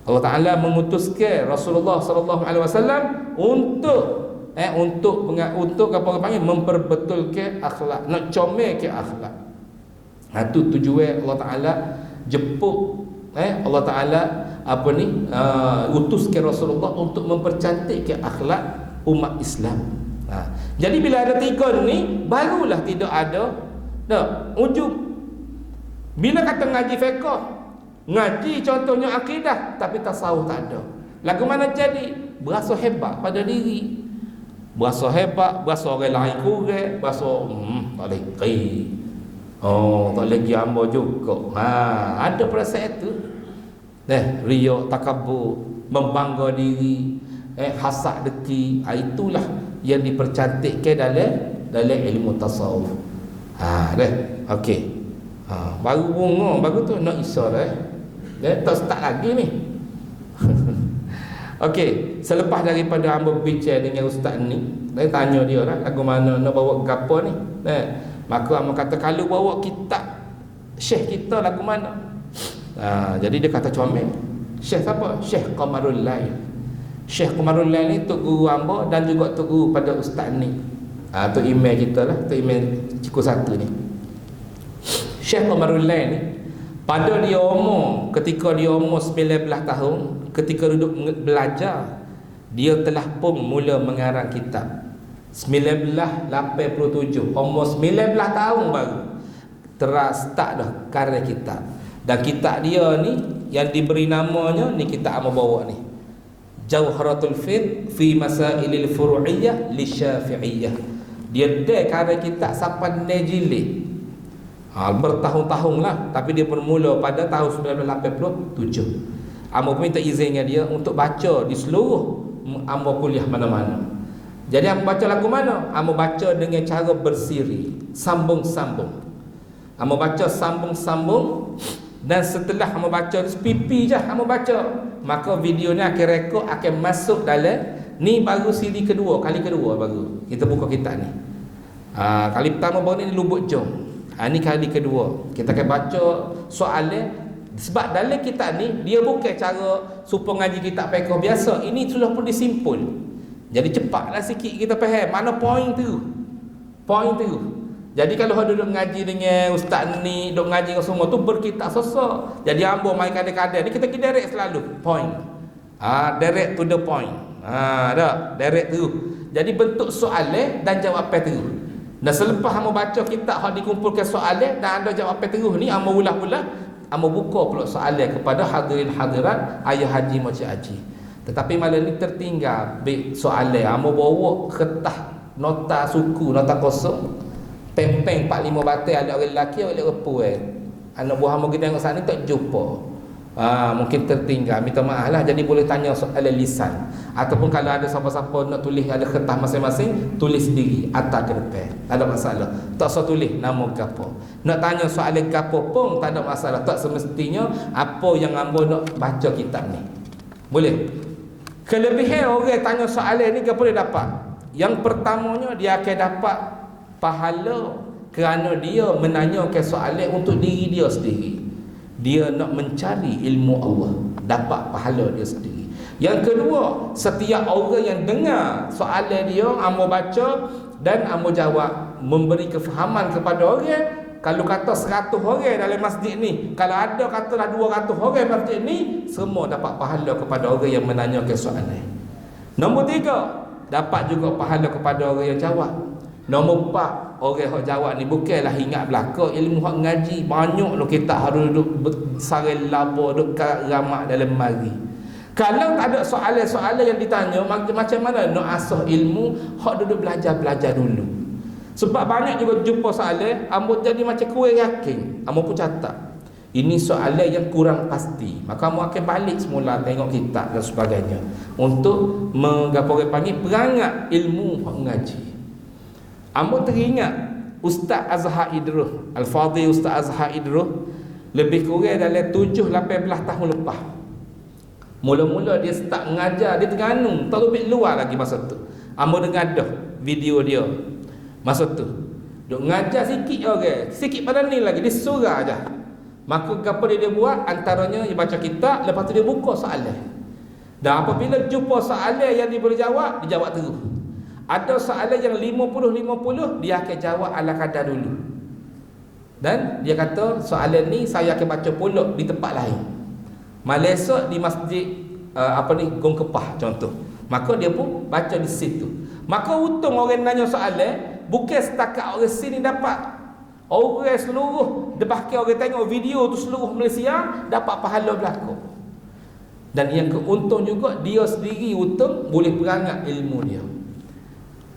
Allah Ta'ala memutuskan Rasulullah sallallahu alaihi wasallam untuk apa panggil, memperbetulkan akhlak, nak comelkan akhlak. Itu tujuan Allah Ta'ala jemput Allah Ta'ala utuskan Rasulullah untuk mempercantikkan akhlak umat Islam. Jadi bila ada 3 ni, barulah tidak ada ujub. Bila kata ngaji fiqh, ngaji contohnya akidah, tapi tasawuf tak ada, lagu mana jadi? Berasa hebat pada diri, berasa hebat, berasa orang lain kurang, berasa tak lagi. Tak lagi hamba juga. Ada perasaan itu. Riak, takabur, membangga diri, hasad deki. Itulah yang dipercantikkan dalam ilmu tasawuf. Okey. Baru bunga, baru tu nak isar tak start lagi ni. Okey, selepas daripada hamba bincang dengan ustaz ni, saya tanya dia lah, lagu mana nak bawa gapo ni. Maka hamba kata, kalau bawa kitab syekh kita lagu mana? Jadi dia kata comel. Syekh siapa? Syekh Qamarul Lail. Syekh Qamarul Lail ni tok guru hamba dan juga tok guru pada ustaz ni. Tok email kita lah, tok email Ciku 1 ni. Syekh Qamarul Lail ni, pada dia umur, ketika dia umur 19 tahun, ketika duduk belajar, dia telah pun mula mengarang kitab. 1987, umur 19 tahun baru start dah karya kitab. Dan kitab dia ni yang diberi namanya ni, kitab hamba bawa ni, Jauharatul Fiqh fi Masailil Furu'iyah li Syafi'iyah. Dia dah karya kitab sampai jilid. Bertahun-tahun lah, tapi dia bermula pada tahun 1987. Hamba pun minta izin dengan dia untuk baca di seluruh hamba kuliah mana-mana. Jadi hamba baca lagu mana? Hamba baca dengan cara bersiri, sambung-sambung. Hamba baca sambung-sambung, dan setelah hamba baca pipi je hamba baca, maka video ni akan rekod, akan masuk dalam ni. Baru siri kedua, kali kedua baru kita buka kitab ni. Kali pertama baru ni Lubuk Jom. Ni kali kedua kita akan baca soalan. Sebab dalam kitab ni dia bukan cara supaya ngaji kitab fiqh biasa. Ini sudah pun disimpul. Jadi cepatlah sikit kita faham mana poin tu. Jadi kalau ada duduk ngaji dengan ustaz ni, duduk ngaji dengan semua tu berkitab sosok. Jadi hamba main kadang-kadang ni kita direct selalu point. Direct to the point. Direct tu. Jadi bentuk soalan dan jawapan tu. Dan selepas hamba baca kitab hak dikumpulkan soalan dan ada jawapan terus ni, hamba ulah-ulah, hamba buka pula soalan kepada hadirin hadirat ayah haji macam haji. Tetapi malam ni tertinggal soalan. Hamba bawa kertas nota suku, nota kosong, peng-peng 4-5 batai, ada orang lelaki, ada orang perempuan. Anak buah hamba kita tengok sana tak jumpa. Mungkin tertinggal, minta maaf lah. Jadi boleh tanya soalan lisan, ataupun kalau ada siapa-siapa nak tulis, ada kertas masing-masing, tulis sendiri atas ke depan, tak ada masalah. Tak usah tulis nama gapo. Nak tanya soalan gapo pun tak ada masalah. Tak semestinya apa yang hamba nak baca kitab ni. Boleh. Kelebihan orang tanya soalan ni gapo dia dapat? Yang pertamanya, dia akan dapat pahala kerana dia menanyakan soalan untuk diri dia sendiri. Dia nak mencari ilmu Allah, dapat pahala dia sendiri. Yang kedua, setiap orang yang dengar soalan dia, hamba baca dan hamba jawab, memberi kefahaman kepada orang. Kalau kata 100 orang dalam masjid ni, kalau ada katalah 200 orang masjid ni, semua dapat pahala kepada orang yang menanyakan soalan. Nombor 3, dapat juga pahala kepada orang yang jawab. Nombor 4, orang yang jawab ni bukanlah ingat belaka ilmu hak ngaji. Banyak lo kita harus duduk saril laba, duduk ramak dalam mari. Kalau tak ada soalan-soalan yang ditanya, macam mana nak asah ilmu? Hak duduk belajar dulu. Sebab banyak juga jumpa soalan, hamba jadi macam kurang yakin. Hamba pun catat, ini soalan yang kurang pasti. Maka hamba akan balik semula tengok kitab dan sebagainya, untuk menggapai panggil perangat ilmu hak ngaji. Hamba teringat Ustaz Azhar Idruh, Al-Fadhil Ustaz Azhar Idruh, lebih kurang dalam 7-18 tahun lepas. Mula-mula dia start mengajar di Terengganu, tak lebih luar lagi masa tu. Hamba dengar dah video dia masa tu. Duk mengajar sikit orang, sikit pada ni lagi, dia surah aja. Maka apa dia buat? Antaranya dia baca kitab, lepas tu dia buka soalan. Dan apabila jumpa soalan yang dia boleh jawab, dia jawab terus. Ada soalan yang 50-50, dia akan jawab ala kadar dulu. Dan dia kata soalan ni saya akan baca pula di tempat lain. Malaysia di masjid Gong Kepah contoh. Maka dia pun baca di situ. Maka untung orang nanya soalan, bukan setakat orang sini dapat. Orang seluruh, lepas orang tengok video tu seluruh Malaysia dapat pahala berlaku. Dan yang keuntung juga, dia sendiri untung boleh perangat ilmu dia.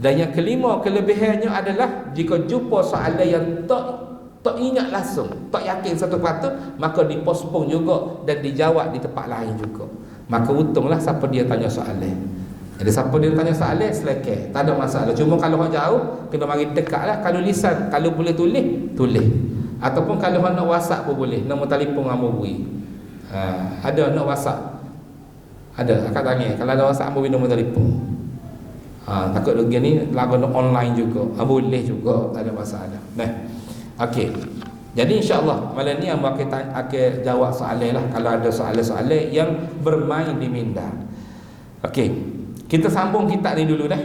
Dan yang kelima, kelebihannya adalah jika jumpa soalan yang tak ingat langsung, tak yakin 100%, maka dipospon juga dan dijawab di tempat lain juga. Maka untunglah siapa dia tanya soalan. Jadi siapa dia tanya soalan, selekeh, tak ada masalah. Cuma kalau orang jauh, kena mari dekat lah. Kalau lisan, kalau boleh tulis. Ataupun kalau nak WhatsApp pun boleh, nombor telefon Amuri. Ada nak WhatsApp, ada akan tanya. Kalau ada WhatsApp, Amuri nombor telefon. Takut lagi ni lagu online juga, boleh juga, tak ada masalah. Nah, okey. Jadi insya-Allah malam ni Ambo akan jawab soalan lah kalau ada soalan-soalan yang bermain di minda. Okey. Kita sambung kitab ni dulu dah.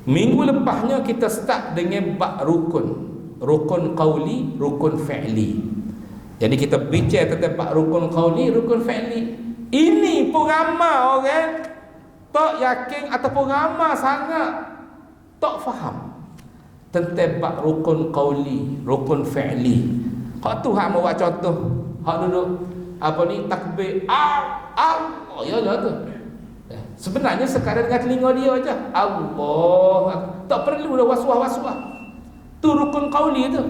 Minggu lepasnya kita start dengan bab rukun. Rukun qauli, rukun fi'li. Jadi kita bincang tentang bab rukun qauli, rukun fi'li. Ini pun ramai orang tak yakin ataupun ramai sangat tak faham tentang bab rukun qauli, rukun fi'li. Hak tu hak mau buat contoh. Hak duduk apa ni takbir Allah ya lah tu. Sebenarnya sekarang dengan telinga dia aja Allah, tak perlu dah waswah-waswah. Tu rukun qauli tu.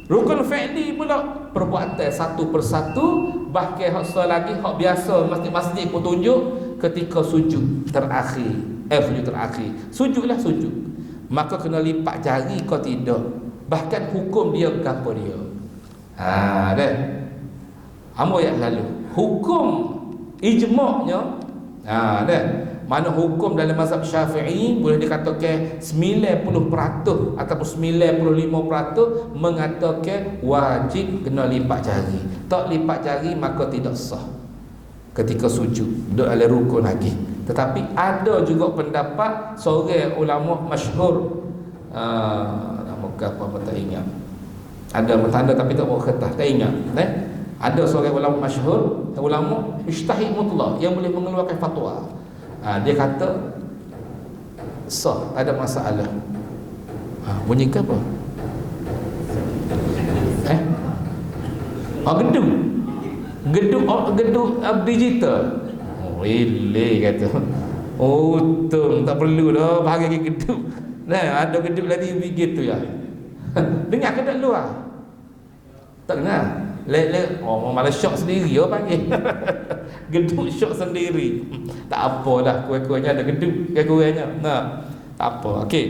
Rukun fi'li pula perbuatan satu persatu, bahkan hak lagi hak biasa masjid-masjid pun tunjuk ketika sujud terakhir. Sujudlah sujud. Maka kena lipat jari kau tidak. Bahkan hukum dia gapo dia. Dah. Amo yang lalu. Hukum ijma'-nya dah. Mana hukum dalam mazhab Syafi'i boleh dikatakan 90% ataupun 95% mengatakan wajib kena lipat jari. Tak lipat jari maka tidak sah ketika sujud, duduk dalam rukun lagi. Tetapi ada juga pendapat seorang ulama masyhur, nama apa tak ingat, ada tanda tapi tak bawa kertas, tak ingat. Ada seorang ulama masyhur, ulama mujtahid mutlak yang boleh mengeluarkan fatwa. Dia kata sah, ada masalah. Bunyi ke apa? Gedung digital. Really kata. Untung tak perlu dah bagi gedung. Nah, ada gedung lagi begitu ya. Dengar ke tak luar? Tak dengar. Malah syok sendiri panggil. Gedung syok sendiri. Tak apalah, kuat-kuatnya ada gedung kurang-kurangnya. Tak apa. Okey.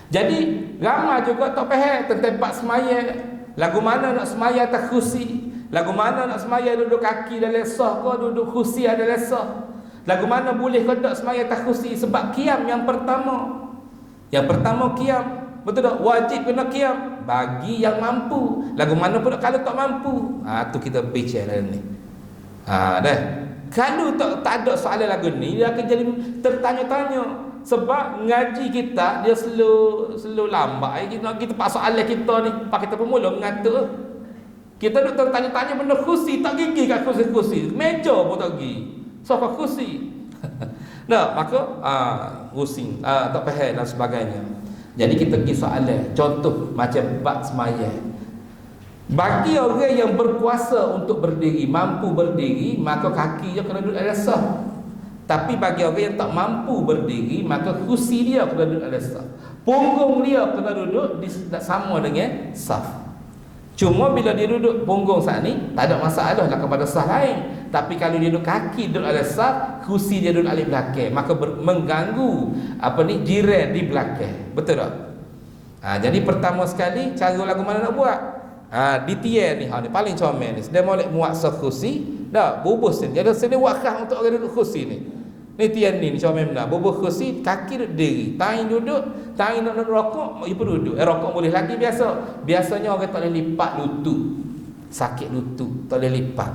Jadi ramai juga tak faham tentang bab semaya. Lagu mana nak semaya atas kursi? Lagu mana nak semaya duduk kaki dalam sah ke duduk kursi dalam sah? Lagu mana boleh ke tak semaya atas kursi? Sebab qiyam yang pertama. Yang pertama qiyam. Betul tak? Wajib kena qiyam bagi yang mampu. Lagu mana pula kalau tak mampu? Tu kita bicara ni. Dah. Kalau tak ada soalan lagu ni, dia akan jadi tertanya-tanya. Sebab ngaji kita dia slow lambat. Kita pak soalan kita ni, pak kita pemula mengata. Kita duk tertanya-tanya benda kursi, tak gigi kat kursi. Meja pun tak gigi. Sofa kursi. Nah, maka kursi tak faham dan sebagainya. Jadi kita pergi soalan. Contoh macam bab sembahyang. Bagi orang yang berkuasa untuk berdiri, mampu berdiri, maka kaki dia kena duduk dalam saf. Tapi bagi orang yang tak mampu berdiri, maka kursi dia kena duduk dalam saf. Punggung dia kena duduk sama dengan saf. Cuma bila dia duduk punggung saat ni, tak ada masalah lah kepada saf lain. Tapi kalau dia duduk kaki duduk dalam saf, kursi dia duduk dalam belakang, maka mengganggu jiran di belakang. Betul tak? Jadi pertama sekali, cara lagu mana nak buat? Di tiang ni, ni paling comel ni. Dia molek muat saf kursi, dah bubus ni. Jadi sini wakah untuk orang duduk kursi ni. Ni tiang ni comel benar. Bubus kursi, kaki duduk diri, tangan duduk, tangan nak rokok, ibu duduk. Rokok boleh lagi biasa. Biasanya orang tak boleh lipat lutut. Sakit lutut, tak boleh lipat.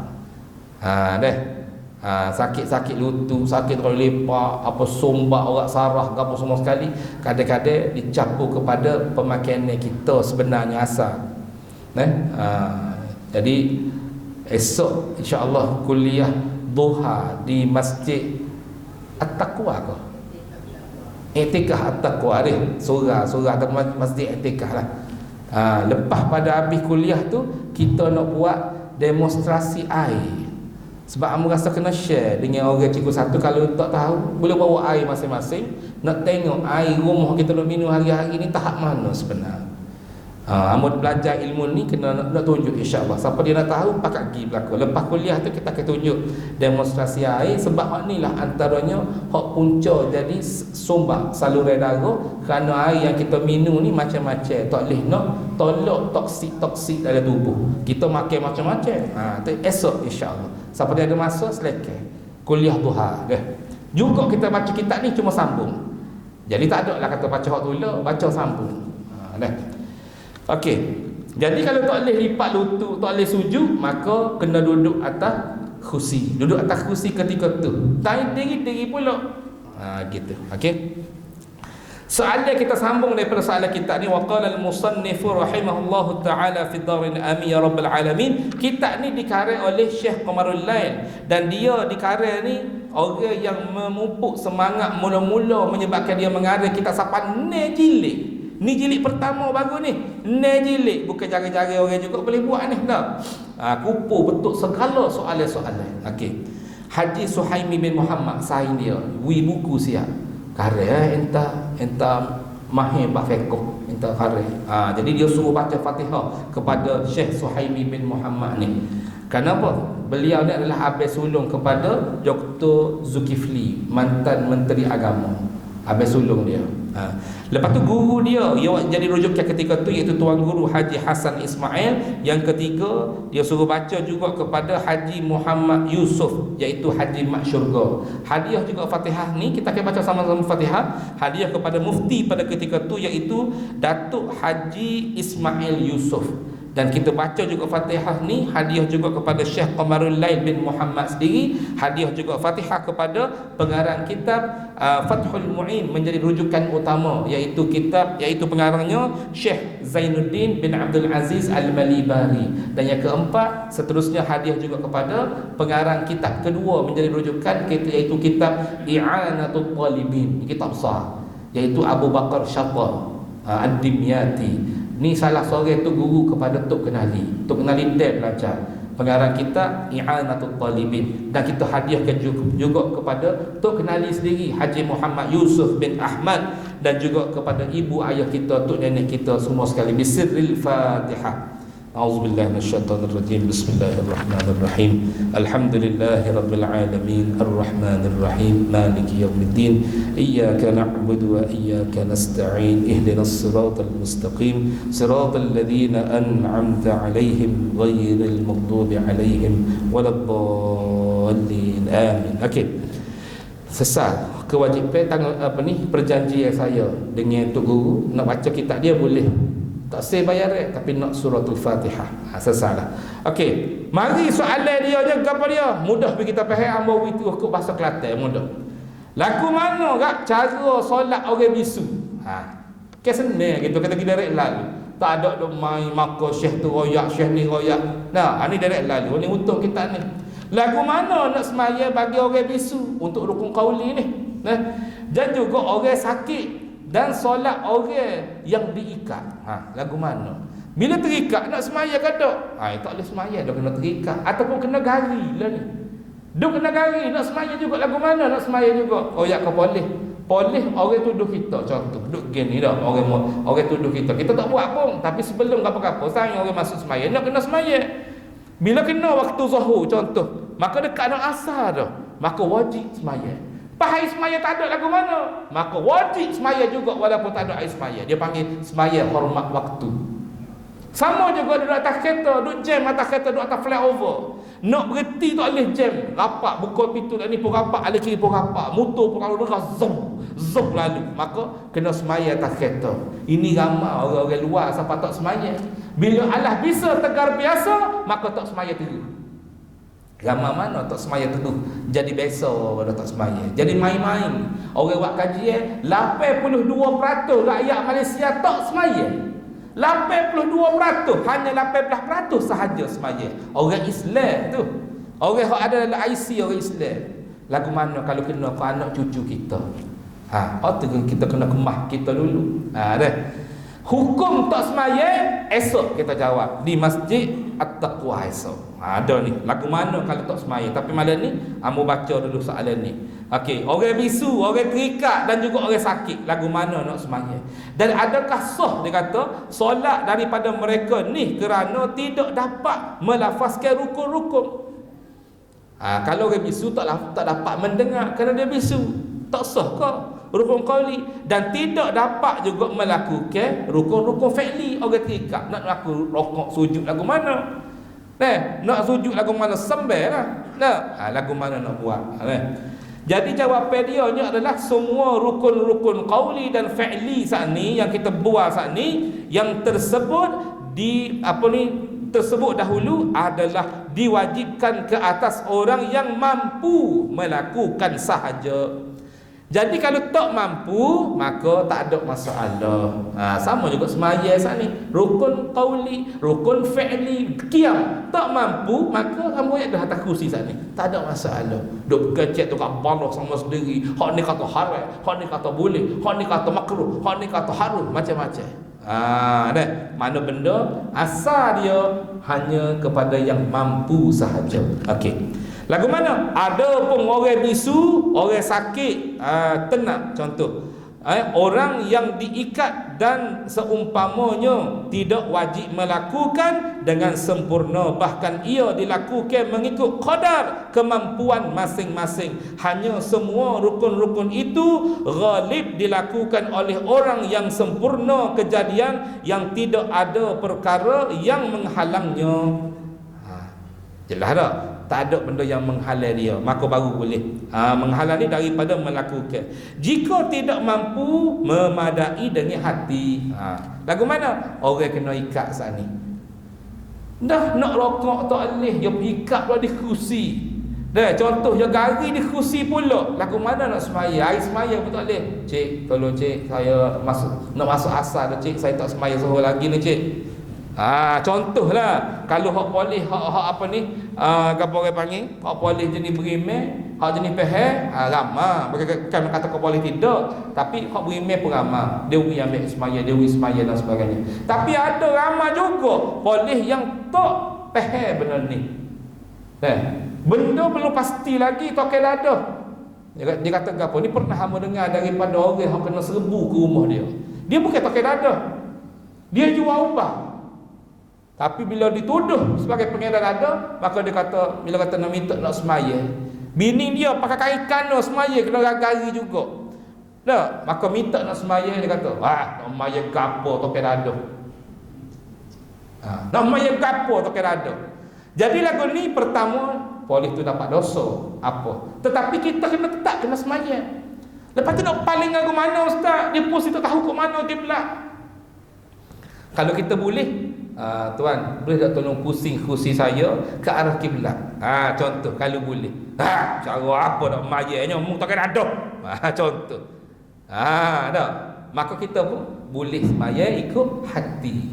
Sakit lutut, sakit kalau lipat, apa sombak orang sarah ke apa semua sekali, kadang-kadang dicampur kepada pemakaian kita sebenarnya asal. Jadi esok insya-Allah kuliah duha di Masjid At-Taqwa ke? I'tikaf at-taqwa ni, surah atau masjid i'tikaf lah. Lepas pada habis kuliah tu, kita nak buat demonstrasi air. Sebab kamu rasa kena share dengan orang cikgu satu. Kalau tak tahu, boleh bawa air masing-masing. Nak tengok air rumah kita nak minum hari-hari ni tahap mana sebenarnya. Kamu belajar ilmu ni kena nak tunjuk, insya-Allah. Siapa dia nak tahu, pakat pergi belakang. Lepas kuliah tu kita akan tunjuk demonstrasi air. Sebab hak ni lah antaranya hak punca jadi sumber saluran darah. Kerana air yang kita minum ni macam-macam. Tak boleh nak tolak toksik dalam tubuh. Kita makan macam-macam. Tu esok insya-Allah. Siapa dia ada masa, selesai kuliah duha dah. Juga kita baca kitab ni cuma sambung. Jadi tak ada lah kata baca hak tula, baca sambung. Dah. Okey. Jadi kalau tak boleh lipat lutut, tak boleh sujud, maka kena duduk atas kursi. Duduk atas kursi ketika tu. Tak diri pula. Gitu. Okey. Soalan kita sambung daripada soalan kita ni, waqala al-musannif rahimahullahu taala fi darin amin ya rabbal alamin. Kitab ni dikarang oleh Syekh Qamarul Lail, dan dia dikarang ni orang yang memupuk semangat mula-mula menyebabkan dia mengarang kitab sampai 6 jilid. Ni jilid pertama baru ni, 6 jilid. Bukan jari-jari orang juga boleh buat ni dah. Kupu betul segala soalan-soalan. Okey. Haji Suhaimi bin Muhammad sain dia, buku siap. Karya entah mahir bab fiqh, entah karya. Jadi dia suruh baca Fatihah kepada Syekh Suhaimi bin Muhammad ni. Kenapa? Beliau ni adalah abang sulung kepada Dr. Zulkifli, mantan Menteri Agama. Abang sulung dia. Lepas tu guru dia jadi rujukan ketika tu, iaitu Tuan Guru Haji Hasan Ismail. Yang ketiga, dia suruh baca juga kepada Haji Muhammad Yusuf, iaitu Haji Mak Syurga. Hadiah juga Fatihah ni, kita akan baca sama-sama Fatihah. Hadiah kepada mufti pada ketika tu, iaitu Datuk Haji Ismail Yusuf. Dan kita baca juga Fatihah ni, hadiah juga kepada Syekh Qamarul Lail bin Muhammad sendiri. Hadiah juga Fatihah kepada pengarang kitab Fathul Mu'in, menjadi rujukan utama, iaitu pengarangnya Syekh Zainuddin bin Abdul Aziz Al-Malibari. Dan yang keempat, seterusnya hadiah juga kepada pengarang kitab kedua menjadi rujukan, iaitu kitab I'anatul Talibin, kitab besar, iaitu Abu Bakar Syata Ad-Dimyati. Ni salah seorang tu guru kepada Tok Kenali. Tok Kenali dia belajar pengarang kita I'anatul Talibin. Dan kita hadiahkan juga kepada Tok Kenali sendiri, Haji Muhammad Yusuf bin Ahmad, dan juga kepada ibu ayah kita, tok nenek kita semua sekali. Bisirril Fatihah. A'udzubillahi minasyaitonirrajim. Bismillahirrahmanirrahim. Alhamdulillahirabbil alamin, arrahmanirrahim, maliki yaumiddin. Iyyaka na'budu wa iyyaka nasta'in. Ihdinas siratal mustaqim, siratal ladzina an'amta 'alaihim ghairil maghdubi 'alaihim waladdallin. Amin. Okey. Selesai kewajipan perjanjian saya dengan Tok Guru nak baca kitab dia boleh. Tak saya bayar tapi nak suratul Fatihah. Selesai lah. Okey, mari soalan dia je apa dia? Mudah bagi kita faham, ambo itu ke bahasa Kelantan mudah. Lagu mana gak cara solat orang bisu? Kesenang gitu kata kita direct lalu. Tak ada dok mai maka syekh tu royak, syekh ni royak. Nah, ini direct lalu. Ini untuk kita ni. Lagu mana nak semaya bagi orang bisu untuk rukun qauli ni? Nah, dan juga orang sakit dan solat orang yang diikat. Lagu mana? Bila terikat nak semaya ke tak? Tak boleh semaya, dah kena terikat ataupun kena gari lah ni. Dah kena gari nak semaya juga. Lagu mana nak semaya juga? Ya ke boleh. Boleh orang tuduh kita contoh. Duk gini dah orang tuduh kita. Kita tak buat pun, tapi sebelum apa-apa sayang orang masuk semaya, nak kena semaya. Bila kena waktu zuhur contoh, maka dekat nak asar dah, maka wajib semaya. Pahai semaya tak ada lagu mana, maka wajib semaya juga walaupun tak ada air semaya. Dia panggil semaya hormat waktu. Sama juga duduk atas kereta, duduk jam atas kereta, duduk atas flyover. Nak berhenti tak boleh jam. Rapat, buka pintu dah ni pun rapat, ala kiri pun rapat. Motor pun kalau dengar zoom lalu. Maka kena semaya atas kereta. Ini ramai orang-orang luar siapa tak semaya. Bila Allah bisa tegar biasa, maka tak semaya terus. Ramai mana tak semaya teduh jadi biasa pada tak semaya. Jadi main-main. Orang buat kajian 82% rakyat Malaysia tak semaya. 82%, hanya 18% sahaja semaya. Orang Islam tu, orang yang ada dalam IC orang Islam. Lagu mana kalau kena ke anak cucu kita? Tu kita kena kemah kita dulu. Dah. Hukum tak semaya esok kita jawab di Masjid At-Taqwa esok. Ada ni lagu mana kalau tak semaya. Tapi malam ni amu baca dulu soalan ni. Okey, orang bisu, orang terikat dan juga orang sakit, lagu mana nak semaya? Dan adakah sah dia kata solat daripada mereka ni kerana tidak dapat melafazkan rukun-rukun? Kalau orang bisu tak dapat mendengar kerana dia bisu, tak sah ke rukun qauli? Dan tidak dapat juga melakukan rukun-rukun fi'li. Orang terikat nak laku rokok sujud lagu mana? Nak sujud lagu mana? Sembel lah. Lagu mana nak buat? Jadi jawapan dia ni adalah semua rukun-rukun qauli dan fi'li saat ni yang kita buat saat ni, yang tersebut tersebut dahulu adalah diwajibkan ke atas orang yang mampu melakukan sahaja. Jadi kalau tak mampu, maka tak ada masalah. Sama juga semaya saat ni, rukun qauli, rukun fi'li, qiyam. Tak mampu, maka kamu dah atas kursi saat ni, tak ada masalah. Duk kecek tu kat balah sama sendiri. Hak ni kata haram, hak ni kata boleh, hak ni kata makruh, hak ni kata haram, macam-macam. Mana benda asal dia hanya kepada yang mampu sahaja. Okey. Lagu mana? Ada pun orang bisu, orang sakit, tenang. Contoh, orang yang diikat dan seumpamanya tidak wajib melakukan dengan sempurna, bahkan ia dilakukan mengikut qadar kemampuan masing-masing. Hanya semua rukun-rukun itu ghalib dilakukan oleh orang yang sempurna kejadian, yang tidak ada perkara yang menghalangnya. Jelas tak? Tak ada benda yang menghalang dia, maka baru boleh. Menghalang ni daripada melakukan. Jika tidak mampu memadai dengan hati. Lagu mana? Orang kena ikat saat ni. Dah nak rokok tak boleh, dia ikat pula di kursi. Contoh dia gari di kursi pula. Lagu mana nak semaya? Hari semaya pun tak boleh. Cik, tolong cik, saya nak masuk asar dah cik, saya tak semaya suruh lagi ni cik. Contohlah, kalau hak polis, hak apa ni, gapo orang panggil, hak polis jenis berimeh, hak jenis peheh, ramah. Bukan kata ke polis tidak, tapi hak berimeh pun ramah. Dia wi ambil semaya, dia wi semaya dan sebagainya. Tapi ada ramah juga polis yang tak peheh benda ni. Benda belum pasti lagi tokel ada. Dia kata gapo ni, pernah hamba dengar daripada orang yang kena serbu ke rumah dia. Dia bukan tokel ada. Dia jual ubah. Tapi bila dituduh sebagai pengedar ada, maka dia kata, bila kata nak minta nak semaya, bini dia pakai kain kano semaya, kena gari juga. Maka minta nak semaya, dia kata, nak semaya gapo tokel ada. Nak semaya gapo tokel ada. Jadi lagu ni pertama, polis tu dapat dosa apa? Tetapi kita kena semaya. Lepas tu nak paling lagu mana ustaz? Dia pun tak tahu ke mana kiblat. Kalau kita boleh, tuan, boleh tak tolong pusing kursi saya ke arah kiblat? Contoh, kalau boleh. Cara apa nak mayanya? Mu takkan ada. Contoh. Tak. Maka kita pun boleh semaya ikut hati.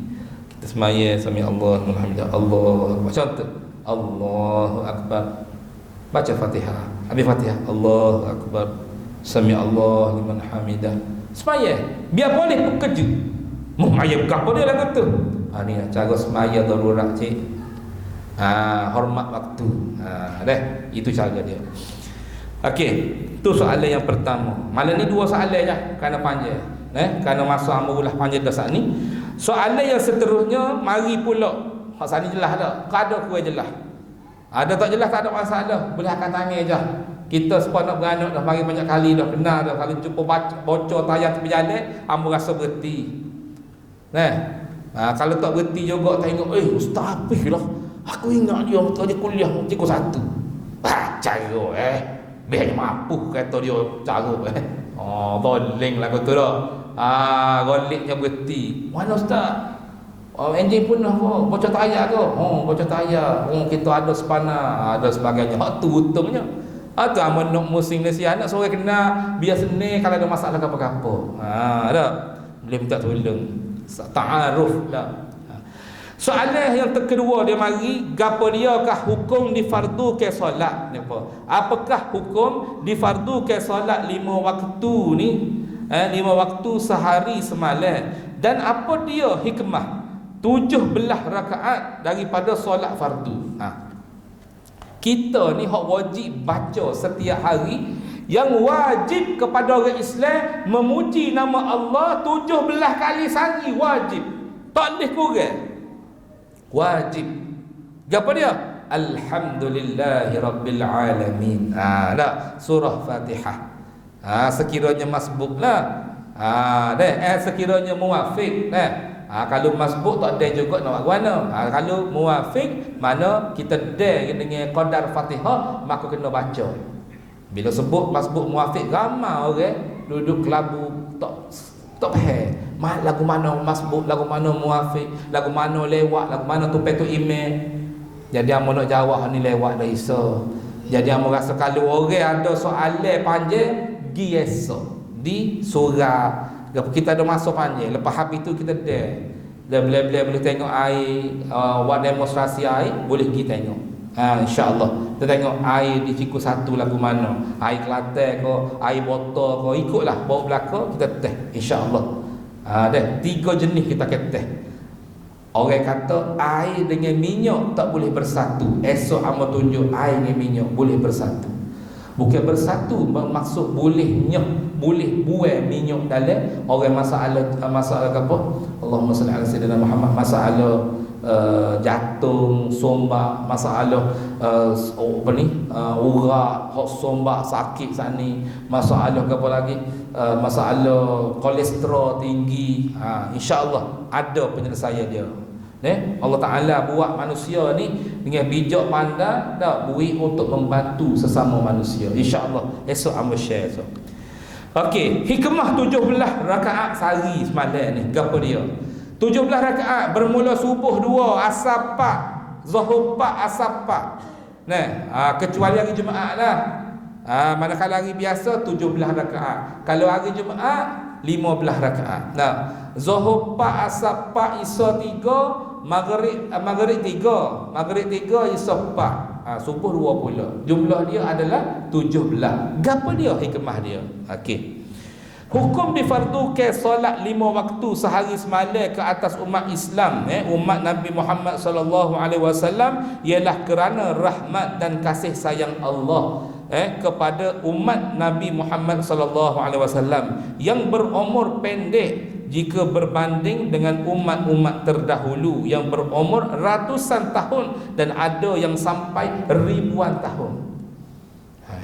Kita semaya sami Allahu hamdah, Allahu akbar. Contoh, Allahu akbar. Baca Fatihah. Habis Fatihah, Allahu akbar. Sami Allahu liman hamidah. Semaya. Biar boleh bekerja. Maya gapo dia lagu tu? Ni cara semaya darurat cik. Hormat waktu. Itu cara dia. Okey, tu soalan yang pertama. Malam ni dua soalan je, kerana panjang. Kerana masa amulah panjang dah saat ni. Soalan yang seterusnya mari pula. Hak saat ni jelas tak? Kada kuat jelas. Ada tak jelas tak ada masalah. Boleh akan tanya je. Kita semua nak beranak dah mari banyak kali dah kenal dah. Kalau jumpa bocor tayar tepi jalan, amu rasa berhenti. Kalau tak berhenti juga tengok, ustaz Hafiz lah, aku ingat dia waktu dia kuliah cikgu satu. Cara biar mampu kata dia cara boleh lah kata dah. Goliknya berhenti. Mana ustaz? Enjin pun apa? Bocor tayar ke? Bocor tayar. Kita ada spana, ada sebagainya. Hak tu untungnya. Tu amun nak musim nasihat nak suruh kena biar seni kalau ada masalah apa-apa. Tak boleh minta tolong. Ta'aruf dah. Soalan yang kedua dia mari, gapo diakah hukum difardukan solat ni apa? Apakah hukum difardukan solat 5 waktu ni? 5 waktu sehari semalam, dan apa dia hikmah 17 rakaat daripada solat fardu? Kita ni hak wajib baca setiap hari. Yang wajib kepada orang Islam memuji nama Allah 17 kali sehari, wajib, tak boleh kurang, wajib. Apa dia? Alhamdulillahirabbil alamin. Dah surah Fatihah. Sekiranya masbuk lah. Sekiranya muwafiq kalau masbuk tak ada juga nak buat mana. Kalau muwafiq, mana kita ada dengan qadar Fatihah, maka kena baca. Bila sebut masbuk muwafiq, ramai orang duduk kelabu tak faham lagu mana masbuk, lagu mana muwafiq, lagu mana lewat, lagu mana tu petu email. Jadi amo nak jawab ni lewat dah iso. Jadi amo rasa kalau orang ada soalan panjang, gi esok di surah kita ada masa panjang, lepas habis tu kita dan boleh tengok air buat demonstrasi air, boleh pergi tengok. InsyaAllah kita tengok air di Ciku 1 lagu mana, air Kelantan ke, air botol ke, ikutlah bawa belakang kita teh, insyaAllah. Dah 3 jenis kita teh. Orang kata air dengan minyak tak boleh bersatu. Esok hamba tunjuk air dengan minyak boleh bersatu. Bukan bersatu bermaksud boleh buang minyak dalam. Orang masalah apa? Allahumma salli ala sayyidina Muhammad, masalah jantung, sombak, masalah urat, hok sombak sakit sani, masalah apa lagi? Masalah kolesterol tinggi. InsyaAllah ada penyelesaian dia. Allah Ta'ala buat manusia ni dengan bijak pandai, tak buat untuk membantu sesama manusia. InsyaAllah esok amba share esok. Okey, hikmah 17 rakaat sehari semalam ni, apa dia? 17 rakaat bermula subuh 2, asar 4, zuhur 4, asar 4. Kecuali hari Jumaat lah. Manakala hari biasa 17 rakaat. Kalau hari Jumaat 15 rakaat. Zuhur 4, asar 4, isya 3, Maghrib 3, isya 4, subuh 20. Jumlah dia adalah 17. Gapo dia hikmah dia? Okey. Hukum difardukan solat 5 waktu sehari semalam ke atas umat Islam, umat Nabi Muhammad sallallahu alaihi wasallam, ialah kerana rahmat dan kasih sayang Allah kepada umat Nabi Muhammad sallallahu alaihi wasallam yang berumur pendek jika berbanding dengan umat-umat terdahulu yang berumur ratusan tahun dan ada yang sampai ribuan tahun.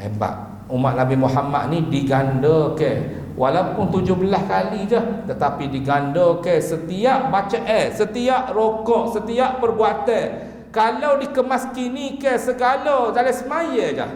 Hebat. Umat Nabi Muhammad ni digandakan walaupun 17 kali je, tetapi digandakan setiap bacaan, setiap rokok, setiap perbuatan. Kalau dikemas kini ke segala dalam semaya je,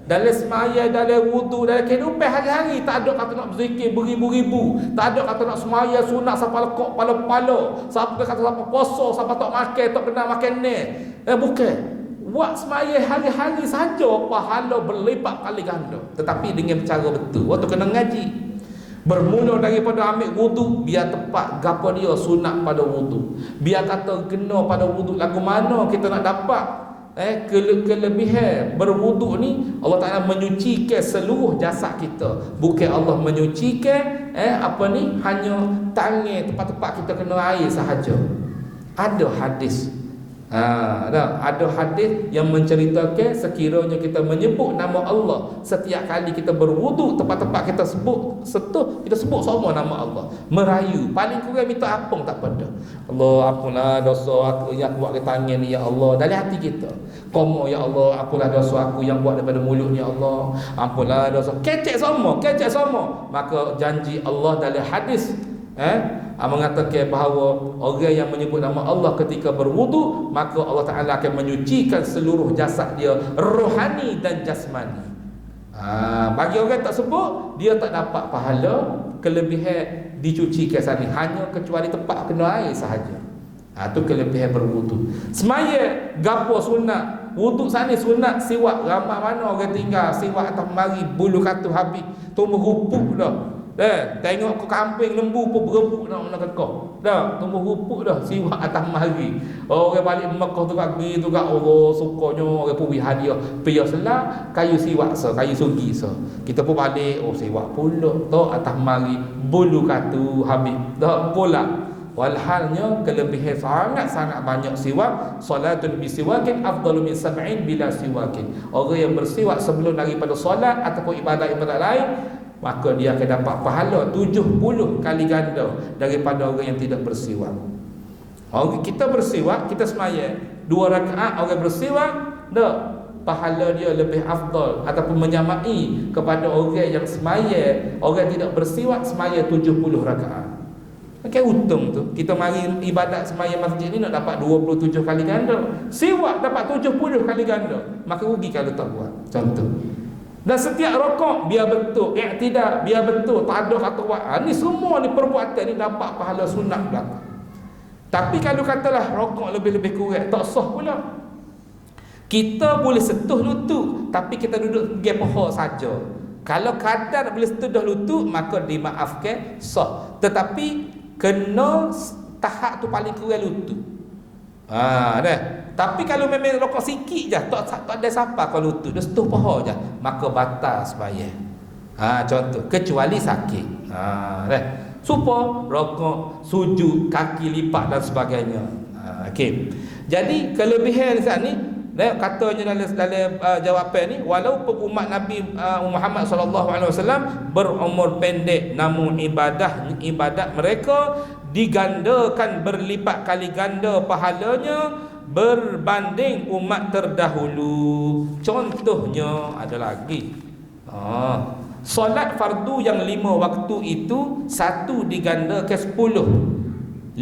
dalam semaya, dalam wudu, dalam kehidupan hari-hari, tak ada kata nak berzikir beribu-ribu, tak ada kata nak semaya sunat sampai lekuk pala-pala, sampai kata sampai puasa, sampai tak makan, tak kena makan ni. Bukan. Buat semaya hari-hari saja pahala berlipat kali ganda, tetapi dengan cara betul. Waktu kena ngaji, bermula daripada ambil wudu, biar tepat gapo dia sunat pada wudu, biar kata kena pada wudu lagu mana kita nak dapat kelebihan berwudu ni. Allah Ta'ala menyucikan seluruh jasad kita, bukan Allah menyucikan hanya tangan tempat-tempat kita kena air sahaja. Ada hadis ada hadis yang menceritakan sekiranya kita menyebut nama Allah setiap kali kita berwudu, tempat-tempat kita kita sebut semua nama Allah, merayu, paling kurang minta ampun tak pada Allah, ampunlah dosa aku yang buat ke tangan ni ya Allah, dari hati kita. Komo ya Allah, ampunlah dosa aku yang buat daripada mulut ni ya Allah, ampunlah dosa. Kecek semua. Maka janji Allah dalam hadis mengatakan bahawa orang yang menyebut nama Allah ketika berwudu, maka Allah Ta'ala akan menyucikan seluruh jasad dia, rohani dan jasmani. Bagi orang tak sebut, dia tak dapat pahala kelebihan dicucikan sana, hanya kecuali tempat kena air sahaja. Itu kelebihan berwudu. Semaya gapo sunat, wudu sana sunat, siwak. Ramai mana orang tinggal siwak atas mari, bulu katu habis, tumbuh rupuk dah. Tengok ke kampung lembu pun berebut nak kekah. Dah, tumbuh rupuk dah siwak atas mari. Orang balik Mekah tu kat pergi tu kat Allah sukanya orang pun hadiah. Pergi selah kayu siwak kayu sugi Kita pun balik siwak pula tu atas mari bulu katu habis. Dah pula. Walhalnya kelebihan sangat-sangat banyak siwak. Salatun bisiwakin afdalu min sab'in bila siwakin. Orang yang bersiwak sebelum daripada solat ataupun ibadat-ibadat lain, maka dia akan dapat pahala 70 kali ganda daripada orang yang tidak bersiwak. Orang kita bersiwak, kita semaya 2 rakaat, orang bersiwak dah pahala dia lebih afdal ataupun menyamai kepada orang yang semaya, orang tidak bersiwak semaya 70 rakaat. Okey, untung tu kita mari ibadat semaya masjid ni nak dapat 27 kali ganda. Siwak dapat 70 kali ganda. Maka rugi kalau tak buat. Contoh. Dan setiap rokok biar betul, i'tidal biar betul, tak ada kata buat. Ni semua ni perbuatan ni dapat pahala sunat belaka. Tapi kalau katalah rokok lebih-lebih kurang, tak sah pula. Kita boleh sentuh lutut, tapi kita duduk pergi paha saja. Kalau kadar boleh sentuh dah lutut, maka dimaafkan sah. Tetapi kena tahap tu paling kurang lutut. Dah. Tapi kalau memang rokok sikit je, tak ada siapa kalau lutut, dia sentuh paha je, maka batal sembahyang. Contoh, kecuali sakit. Dah. Supaya rokok, sujud, kaki lipat dan sebagainya. Okey. Jadi kelebihan saat ni, katanya dalam jawapan ni, walaupun umat Nabi Muhammad sallallahu alaihi wasallam berumur pendek, namun ibadat mereka digandakan berlipat kali ganda pahalanya berbanding umat terdahulu. Contohnya ada lagi. Solat fardu yang 5 waktu itu 1 digandakan 10. 5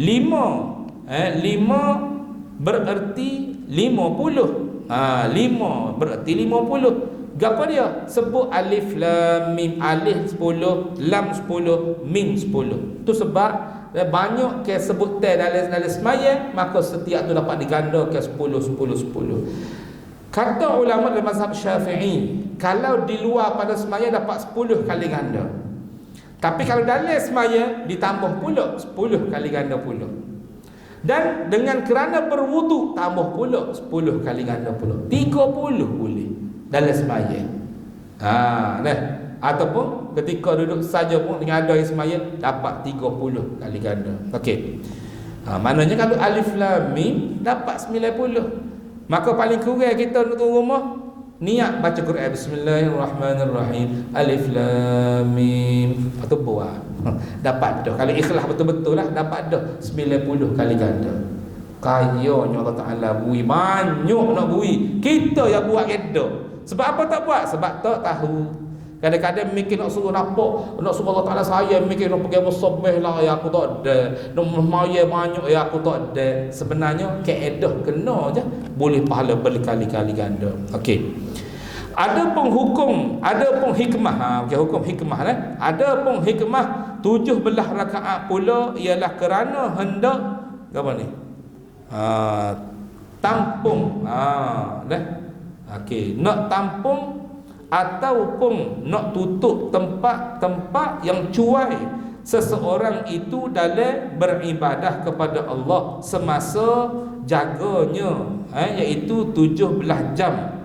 berarti 50. 5 berarti 50. Gapo dia? Sebut alif lam mim. Alif 10, lam 10, mim 10. Tu sebab banyak ke sebutan dalam sembahyang, maka setiap tu dapat digandakan 10 10 10. Kata ulama dalam mazhab Syafi'i, kalau di luar pada sembahyang dapat 10 kali ganda. Tapi kalau dalam sembahyang ditambah pula 10 kali ganda pula. Dan dengan kerana berwuduk tambah pula 10 kali ganda pula. 30 boleh dalam sembahyang. Dah. Ataupun ketika duduk saja pun dengan ada sembahyang dapat 30 kali ganda. Okey. Maknanya kalau alif lam mim dapat 90. Maka paling kurang kita untuk rumah niat baca Quran bismillahirrahmanirrahim alif lam mim atau buat dapat dah. Kalau ikhlas betul-betul lah dapat dah 90 kali ganda. Kayanya Allah Taala bui banyak nak bui. Kita yang buat geda. Sebab apa tak buat? Sebab tak tahu. Kadang-kadang mikir nak suruh nampak, nak suruh Allah Ta'ala saya mikir nak pergi bersabih lah, ya aku tak ada, nak maya banyak, ya aku tak ada. Sebenarnya keedah kena je, boleh pahala berkali-kali ganda. Okey. Ada pun hukum, ada pun hikmah. Hukum hikmah lah. Ada pun hikmah 17 rakaat pula ialah kerana hendak apa ni? Tampung. Dah. Okey, nak tampung ataupun nak tutup tempat-tempat yang cuai seseorang itu dalam beribadah kepada Allah semasa jaganya, iaitu 17 jam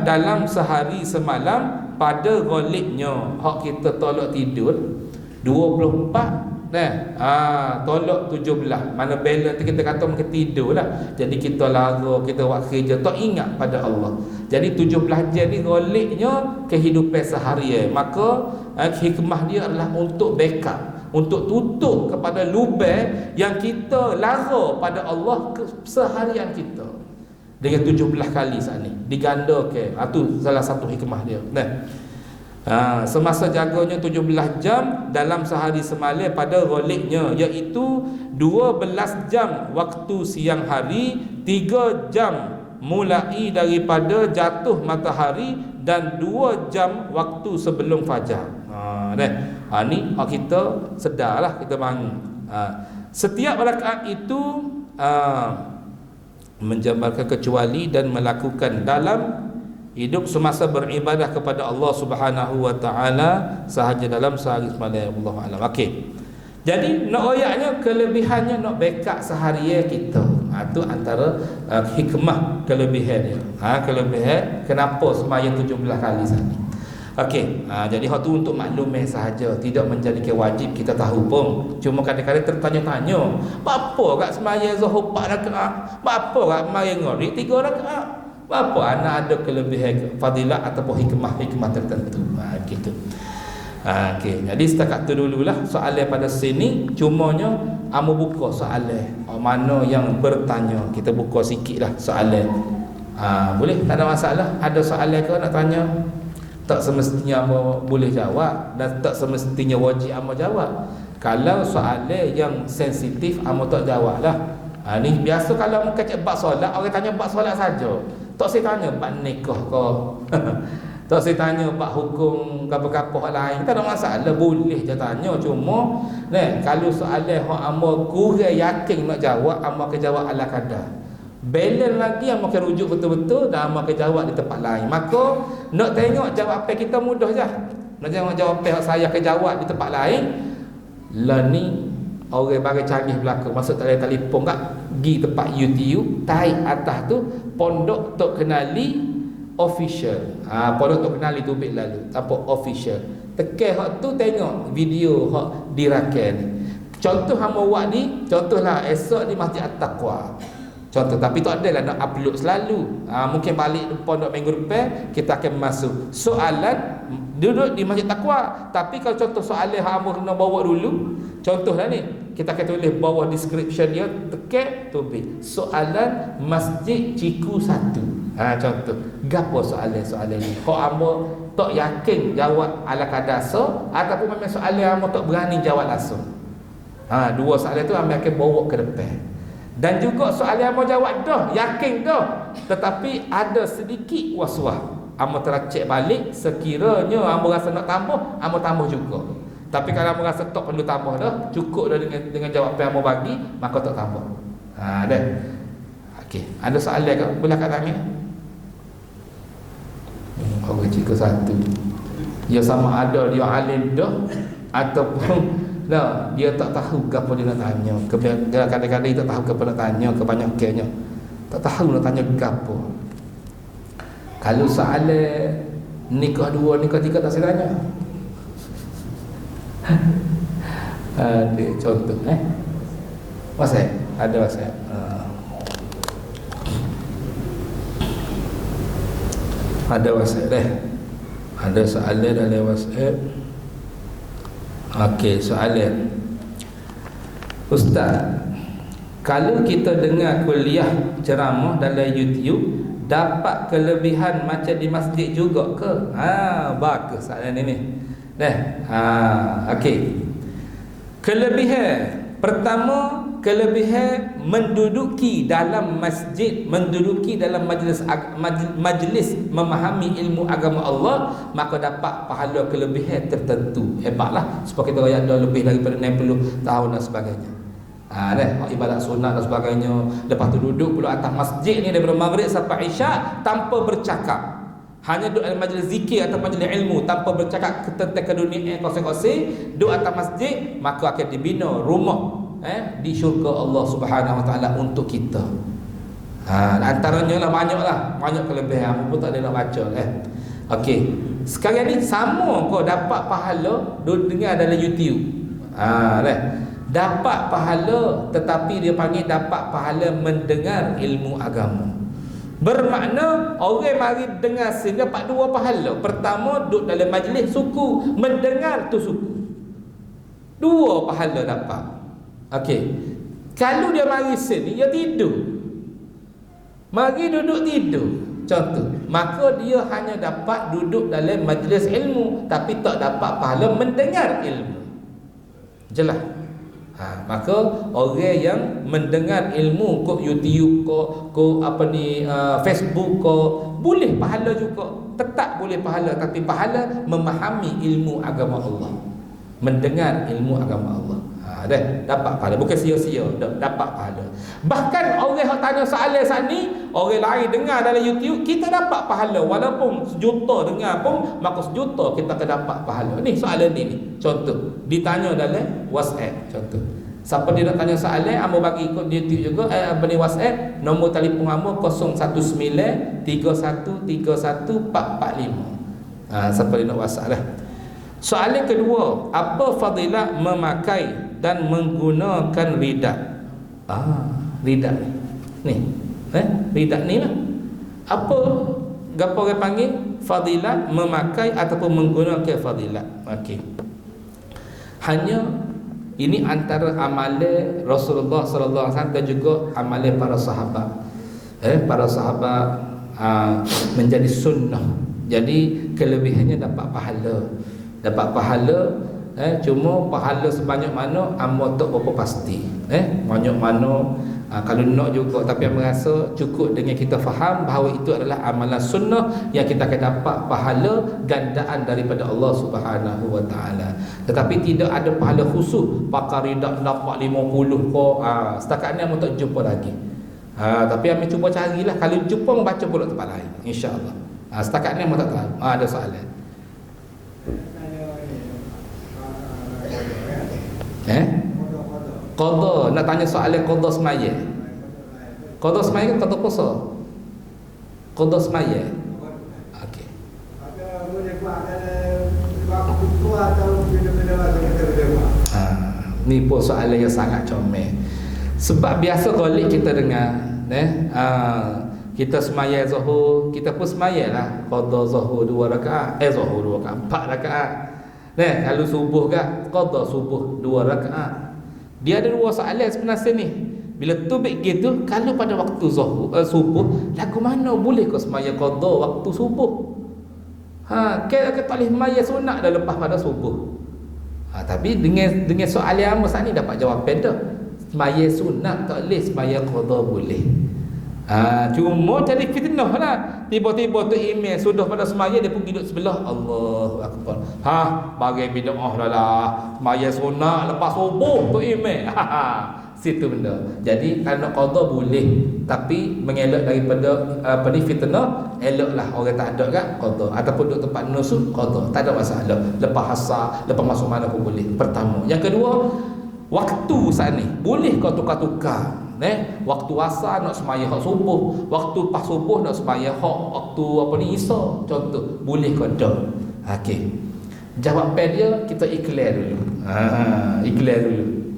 dalam sehari semalam pada ghalibnya. Hak kita tolak tidur 24 tolak 17. Mana balance kita kata makin tidur lah. Jadi kita lara, kita buat kerja, tak ingat pada Allah. Jadi 17 jam ni ghalibnya kehidupan seharian. Maka hikmah dia adalah untuk backup, untuk tutup kepada lubang yang kita lara pada Allah seharian kita. Dengan 17 kali saat ni digandakan. Itu salah satu hikmah dia. Semasa jaganya 17 jam dalam sehari semalam pada ghalibnya, iaitu 12 jam waktu siang hari, 3 jam mulai daripada jatuh matahari dan 2 jam waktu sebelum fajar. Ni kita sedarlah kita bangun. Setiap rakaat itu menjabarkan kecuali dan melakukan dalam hidup semasa beribadah kepada Allah Subhanahu wa taala sahaja dalam sehari semalam. Allahu a'lam. Okey. Jadi nak royaknya kelebihannya nak backup seharian kita. Tu antara hikmah kelebihan dia. Kelebihan kenapa sembahyang 17 kali sehari. Okey, jadi hak tu untuk makluman sahaja, tidak menjadikan wajib kita tahu pun. Cuma kadang-kadang tertanya-tanya, apa kat sembahyang Zuhur 4 rakaat? Apa kat sembahyang Maghrib 3 rakaat? Apa anak ada kelebihan fadilat ataupun hikmah tertentu. Gitu. Okey, jadi setakat tu dululah soalan pada sini. Cumanya amo buka soalan mana yang bertanya, kita buka sikitlah soalan. Boleh, tak ada masalah. Ada soalan ke nak tanya? Tak semestinya amo boleh jawab dan tak semestinya wajib amo jawab. Kalau soalan yang sensitif amo tak jawablah. Ni biasa kalau muka cek bab solat, orang tanya bab solat saja. Tak saya tanya bab nikah ke. Tak saya tanya bab hukum apa-apa lain. Tak ada masalah, boleh je tanya. Cuma kalau soalan hak amo kurang yakin nak jawab, amo akan jawab ala kadar. Balance lagi amo akan rujuk betul-betul dan amo akan jawab di tempat lain. Maka nak tengok jawapan kita mudah je. Nak tengok jawapan saya akan jawab di tempat lain. Lah ni orang bagi canggih belaka, masuk telefon kat pergi tempat YouTube, taik atas tu Pondok Tok Kenali official. Pondok Tok Kenali tu bit lalu tanpa official. Tekan hak tu tengok video hak dirakan. Contoh hamba buat ni, contohlah esok di Masjid At-Taqwa. Contoh, tapi tak adalah nak upload selalu. Mungkin balik pondok minggu depan kita akan masuk soalan duduk di Masjid Taqwa. Tapi kalau contoh soalan hamba kena bawa dulu, contohlah ni, kita akan tulis bawah description dia, tekan tulis soalan Masjid Ciku 1. Contoh, gapo soalan ni? Kau hamba tak yakin jawab ala kadar so, ataupun memang soalan hamba tak berani jawab langsung. Dua soalan tu hamba akan bawa ke depan. Dan juga soalan yang mau jawab dah, yakin dah, tetapi ada sedikit was-was. Amo telah cek balik, sekiranya amo rasa nak tambah, amo tambah juga. Tapi kalau amo rasa tak perlu tambah dah, cukup dah dengan jawapan yang amo bagi, maka tak tambah. Dah. Okey, ada soalan ke? Boleh kat tangan. Orang cikgu 1. Ya sama ada dia alim dah ataupun dia tak tahu apa dia nak tanya. Kadang-kadang dia tak tahu apa nak tanya, kebanyakannya tak tahu nak tanya apa. Kalau soalan nikah 2, nikah 3 tak saya tanya. Ada contoh WhatsApp, ada WhatsApp. Ada WhatsApp dah. Ada soalan dalam WhatsApp. Okey, soalan. Ustaz, kalau kita dengar kuliah ceramah dalam YouTube, dapat kelebihan macam di masjid juga ke? Bagus soalan ini. Okey. Kelebihan pertama, kelebihan menduduki dalam masjid, menduduki dalam majlis memahami ilmu agama Allah, maka dapat pahala kelebihan tertentu. Hebatlah sebab kita ada lebih daripada 60 tahun dan sebagainya. Ibadat sunat dan sebagainya. Lepas tu duduk pula atas masjid ni daripada maghrib sampai isyak tanpa bercakap. Hanya duduk dalam majlis zikir atau majlis ilmu tanpa bercakap tentang keduniaan kosong-kosong, duduk atas masjid, maka akan dibina rumah di syurga Allah Subhanahu Wa Taala untuk kita. Antaranya lah banyak kelebihan. Apa pun tak ada nak baca Okey. Sekarang ni sama kau dapat pahala dengar dalam YouTube. Dapat pahala, tetapi dia panggil dapat pahala mendengar ilmu agama. Bermakna orang mari dengar sini dapat 2 pahala. Pertama, duduk dalam majlis suku, mendengar tu suku. 2 pahala dapat. Okey. Kalau dia mari sini, dia tidur. Mari duduk tidur. Contoh, maka dia hanya dapat duduk dalam majlis ilmu, tapi tak dapat pahala mendengar ilmu. Jelas? Maka orang yang mendengar ilmu kok YouTube kok Facebook kok boleh pahala juga. Tetap boleh pahala, tapi pahala memahami ilmu agama Allah. Mendengar ilmu agama Allah. Dah dapat pahala, bukan sia-sia, dapat pahala. Bahkan orang yang tanya soalan saat ni, orang lain dengar dalam YouTube, kita dapat pahala walaupun sejuta dengar pun, maka sejuta kita akan dapat pahala. Ni soalan ni contoh ditanya dalam WhatsApp contoh. Siapa dia nak tanya soalan, amba bagi ikut YouTube juga, ni WhatsApp, nombor telefon amba 019 31 31 445. Siapa dia nak WhatsApp lah. Soalan kedua, apa fadilat memakai dan menggunakan ridak? Ridak ni. Ridak ni lah. Apa gapo orang panggil fadilat memakai ataupun menggunakan fadilat? Okey. Hanya ini antara amalan Rasulullah sallallahu alaihi wasallam dan juga amalan para sahabat. Para sahabat menjadi sunnah. Jadi kelebihannya dapat pahala. Cuma pahala sebanyak mana amba tak berapa pasti. Banyak mana kalau nak juga, tapi yang merasa cukup dengan kita faham bahawa itu adalah amalan sunnah yang kita akan dapat pahala gandaan daripada Allah Subhanahu wa taala. Tetapi tidak ada pahala khusus pakar ridak dapat 50 ko. Setakat ni amba tak jumpa lagi. Tapi amba cuba carilah, kalau jumpa membaca pula tempat lain insya-Allah. Setakat ni amba tak tahu. Ada soalan. Qada, nak tanya soalan qada semaya. Qada semaya kan qada puasa. Qada semaya. Okey. Ni pun soalan yang sangat comel. Sebab biasa kolik kita dengar, kita semaya zuhur, kita pun semayalah qada zuhur 2 rakaat, zuhur 2 rakaat, 4 rakaat. Kalau subuh kan qada subuh 2 rakaat. Dia ada 2 soalan sebenarnya ni. Bila tubik gitu, kalau pada waktu subuh, lagu mana boleh kau semaya qada waktu subuh? Kita tak boleh semaya sunat dah lepas pada subuh. Tapi dengan soalan yang masa ni dapat jawapan dah. Semaya sunat tak boleh, semaya qada boleh. Cuma jadi fitnah lah. Tiba-tiba tu email sudah pada semaya, dia pun duduk sebelah. Allahu Akbar. Bagai bid'ah lah. Semaya sunat lepas subuh tu email. Situ benda. Jadi kalau nak qada boleh, tapi mengelak daripada fitnah, eloklah orang tak ada kan qada, ataupun duduk tempat nusuk qada, tak ada masalah. Lepas asar, lepas masuk mana pun boleh. Pertama. Yang kedua, waktu saat ni boleh kau tukar-tukar. Waktu asar nak semaya hak subuh, waktu pas subuh nak semaya hak waktu isya. Contoh, boleh kau dah. Okey. Jawapan dia kita iklan dulu. Iklan dulu.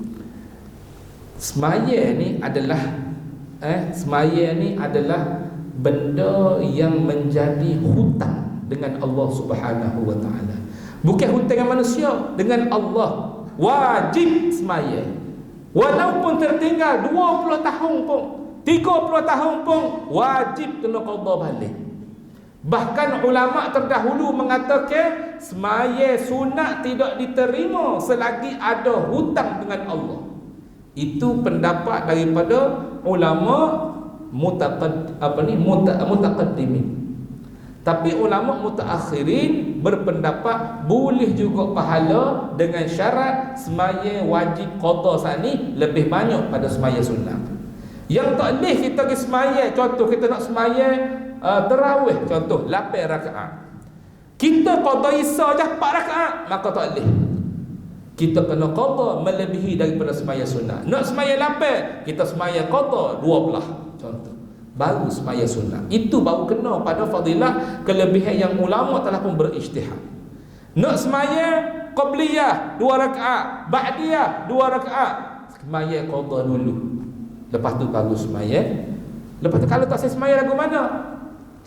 Semaya ni adalah benda yang menjadi hutang dengan Allah Subhanahu wa taala. Bukan hutang dengan manusia, dengan Allah. Wajib semaya. Walaupun tertinggal 20 tahun pun, 30 tahun pun, wajib kena qada balik. Bahkan ulama terdahulu mengatakan semaya sunat tidak diterima selagi ada hutang dengan Allah. Itu pendapat daripada ulama mutaqaddimin. Tapi ulama mutaakhirin berpendapat boleh juga pahala dengan syarat semaya wajib qada saat ni lebih banyak pada semaya sunat. Yang tak boleh kita pergi semaya, contoh kita nak semaya tarawih, contoh 8 rakaat. Kita qada isya je 4 rakaat, maka tak boleh. Kita kena qada melebihi daripada semaya sunat. Nak semaya 8, kita semaya qada 12 contoh. Baru semaya sunat. Itu baru kena pada fadilah kelebihan yang ulama telah pun berijtihad. Nak semaya qabliyah 2 rakaat, ba'diyah 2 rakaat, semaya qada dulu. Lepas tu baru semaya. Lepas tu kalau tak semaya lagu mana?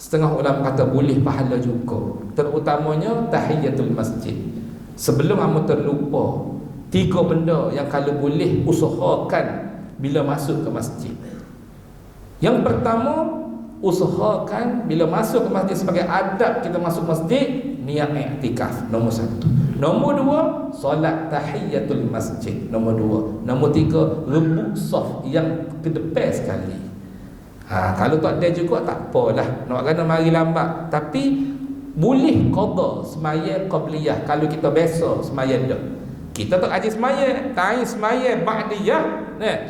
Setengah ulama kata boleh pahala juga. Terutamanya tahiyatul masjid. Sebelum kamu terlupa, 3 benda yang kalau boleh usahakan bila masuk ke masjid. Yang pertama, usahakan bila masuk ke masjid sebagai adab kita masuk masjid, niat i'tikaf nombor 1. Nombor 2, solat tahiyatul masjid. Nombor 2. Nombor 3, rebut saf yang ke depan sekali. Kalau tak ada juga tak apalah, nak kena mari lambat, tapi boleh qada semaya qabliyah kalau kita biasa semaya dah. Kita tak haji semaya, tai semaya ba'diyah.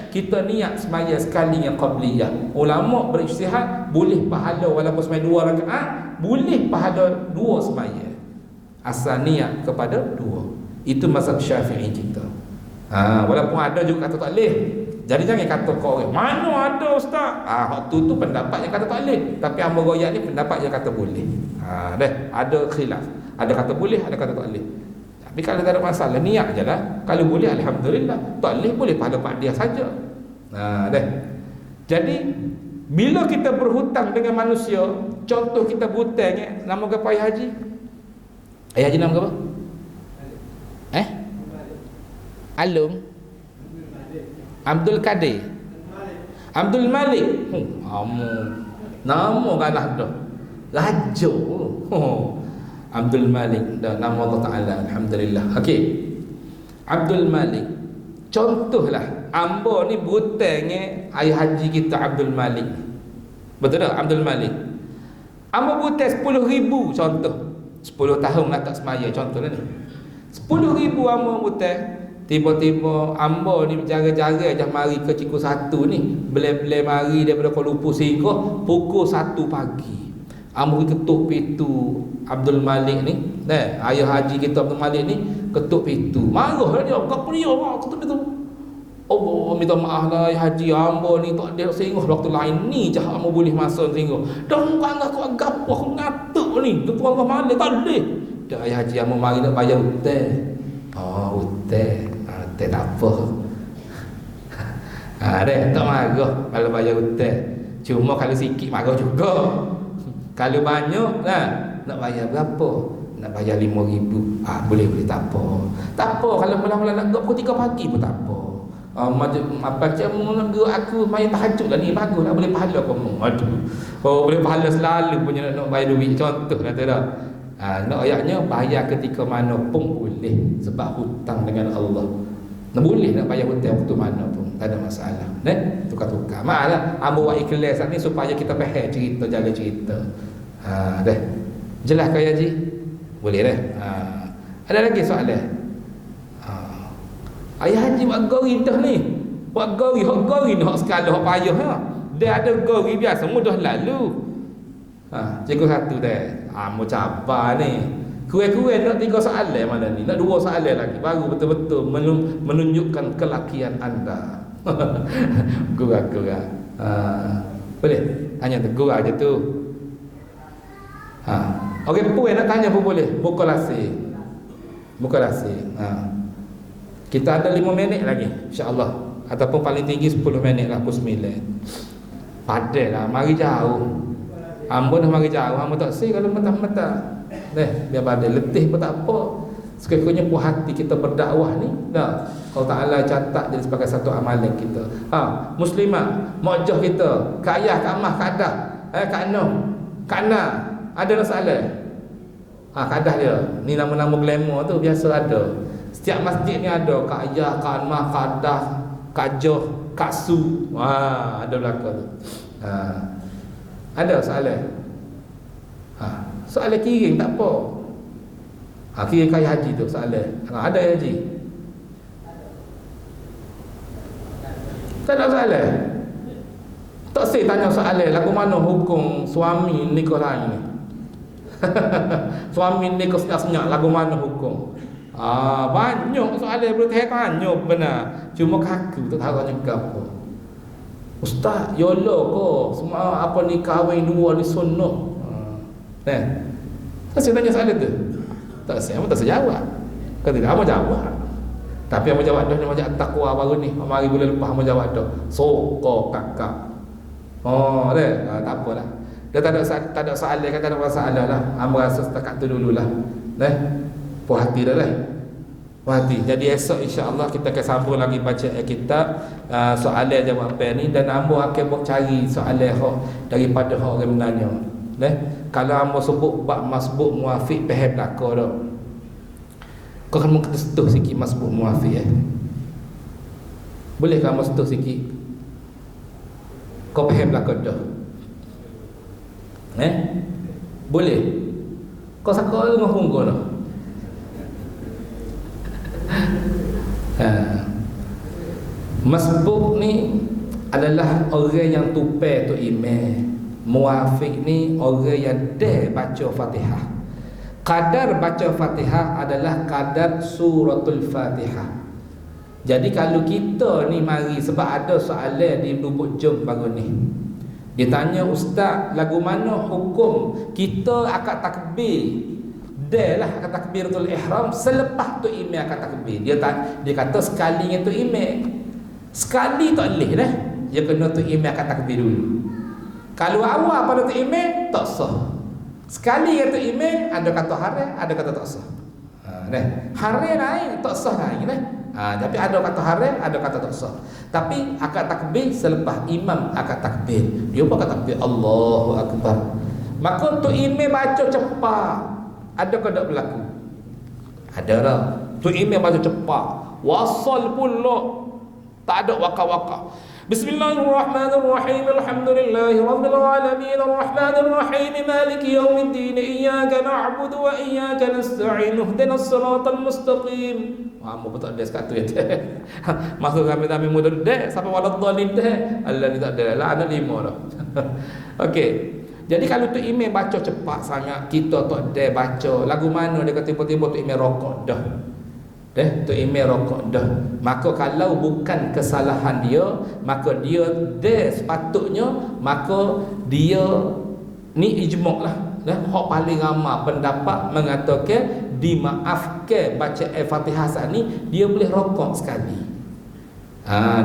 Kita niat semaya sekali yang qabliyah. Ulama berijtihad boleh pahala walaupun semaya 2 rakaat, boleh pahala 2 semaya. Asal niat kepada 2. Itu mazhab Syafi'i kita. Walaupun ada juga kata tak boleh. Jadi jangan kata kau orang, mana ada ustaz? Hak tu pendapat yang kata tak boleh. Tapi hamba royak ni pendapat yang kata boleh. Ada khilaf. Ada kata boleh, ada kata tak boleh. Tapi kalau tak ada masalah, niat je lah. Kalau boleh, alhamdulillah. Tak boleh pahala pak dia saja. Jadi bila kita berhutang dengan manusia, contoh kita berhutang, nama apa ayah haji? Ayah haji nama apa? Alung Abdul Kadir Abdul Malik. Nama kan ada Raja. Abdul Malik dan nama Allah Ta'ala, alhamdulillah. Okey, Abdul Malik. Contohlah amba ni berhutang ayah haji kita Abdul Malik. Betul tak Abdul Malik? Amba berhutang 10,000 contoh. 10 tahun nak tak semaya contohlah ni. 10,000 amba berhutang. Tiba-tiba amba ni berjaga-jaga aja mari ke Ciku 1 ni. Belai-belai mari daripada Kuala Lumpur sehingga pukul 1 pagi. Amba ketuk pintu Abdul Malik ni, ayah haji kita Abdul Malik ni ketuk pintu. Marahlah dia, kau dia ketuk pintu. Allah minta maaf lah ayah haji, amba ni tak ada sehingga waktu lain ni je amba boleh masuk sehingga. Dan kau gapo aku ngatuk ni, ketua Allah Malik tak boleh. Dah ayah haji amba mari nak bayar hutang. Hutang tak apa. Tak marah kalau bayar hutang. Cuma kalau sikit marah juga. Kalau banyak nak bayar berapa? Nak bayar 5,000. Boleh tak apa. Tak apa kalau mula-mula nak pukul 3 pagi pun tak apa. Macam nak gerak aku main tahajud lah ni, bagus lah, boleh pahala kamu. Boleh pahala selalu punya nak bayar duit. Contoh kata dah. Nak ayatnya bayar ketika mana pun boleh, sebab hutang dengan Allah. Boleh nak bayar hutang waktu mana pun, tak ada masalah. Tukar-tukar. Malah amba buat ikhlas ni supaya kita faham cerita, jalan cerita. Dah. Jelas ke Haji? Boleh dah. Ada lagi soalan? Ayah haji buat gori dah ni. Buat gori, hak sekali hak payah Dia ada gori biasa mudah lalu. Cikgu 1 dah. Mau cabar ni. Kurang-kurang nak 3 soalan malam ni. Nak 2 soalan lagi baru betul-betul menunjukkan kelakian anda. Gurau-gurau. Boleh? Hanya tegurau je tu. Okey, puan nak tanya pun boleh. Buka lasik. Kita ada 5 minit lagi insya-Allah, ataupun paling tinggi 10 minit lah, pukul 9. Padahlah mari jauh. Amba dah mari jauh, amba tak si kalau mentah-mentah. Biar badai letih pun tak apa. Sekiranya puas hati kita berdakwah ni, Allah Ta'ala catat jadi sebagai satu amalan kita. Muslimat, mojah kita, Kak Ayah, Kak Amah, Kak Adah, Kak Noh, Kak Nah, ada masalah? Kak Adah dia, ni nama-nama glamour tu biasa ada. Setiap masjid ni ada Kak Ayah, Kak Amah, Kak Adah, Kak Joh, Kak Su. Ada belakang tu. Ada soalan? Soalan kiring tak apa. Kiring kaya haji tu soalan. Ada ya haji? Tak ada soalan. Tak saya tanya soalan lagu mana hukum suami nikah lain ni. Suami nikah senyap-senyap lagu mana hukum? Banyak soalan boleh tanya benar. Cuma kaku tak tahu juga apa. Ustaz, yolo ko semua apa ni kahwin dua ni sunnah. Saya tanya soalan tu. Tak saya jawab. Kata dia apa jawab. Tapi apa jawab dah ni macam takwa baru ni. Mari bulan lepas apa jawab dah. Sokok kakak. Tak apalah. Dia tak ada soalan, kata ada masalah lah. Amba rasa setakat tu dululah. Puas hati dah lah. Puas hati. Jadi esok insya-Allah kita akan sambung lagi baca kitab soalan jawab apa ni, dan amba akan buat cari soalan hak daripada hak orang menanya. Kalau amba sebut bab masbuk muafiq faham belaka dah. Kau kan mungkin sentuh sikit masbuk muafiq Boleh ke amba sentuh sikit? Kau faham belaka dah. Boleh. Kau sakal dengan hunggo dah. Ha. Masbuk ni adalah orang yang tupai tu imam. Muafiq ni orang yang dah baca Fatihah. Kadar baca Fatihah adalah kadar suratul Fatihah. Jadi kalau kita ni mari, sebab ada soalan di Lubuk Jom baru ni, dia tanya, ustaz, lagu mana hukum kita akad takbir? Dah lah akad takbiratul ihram selepas tu imam akad takbir. Dia kata sekali dengan tu imam. Sekali tak boleh dah. Dia kena tu imam akad takbir dulu. Kalau awal pada tu imam tak sah. Sekali dengan tu imam ada kata haram, ada kata tak sah. Haram lain, tak sah lain dah. Tapi ada kata haram, ada kata tak sah. Tapi akad takbir selepas imam akad takbir. Dia pun akad takbir Allahu Akbar. Maka tu imam baca cepat. Ada ke tak berlaku? Ada dah. Tu imam baca cepat. Wasal pula. Tak ada waka-waka. Bismillahirrahmanirrahim. Alhamdulillahirabbil alamin. Arrahmanirrahim. Maliki yaumiddin. Iyyaka na'budu wa iyyaka nasta'in. Ihdinas siratal mustaqim. Mu betul ada sekat tu ya. Masuk kami muda dah sampai waladhdallin dah. Allah ni tak ada lah, ada 5 dah. Okey. Jadi kalau tu imam baca cepat sangat, kita tak ada baca. Lagu mana dia kata tiba-tiba tu imam rokok dah. Tu imam rokok dah. Maka kalau bukan kesalahan dia, maka dia sepatutnya, maka dia ni ijma' lah. Hak paling ramai pendapat mengatakan dimaafkan baca Al-Fatihah saat ni, dia boleh rokok sekali.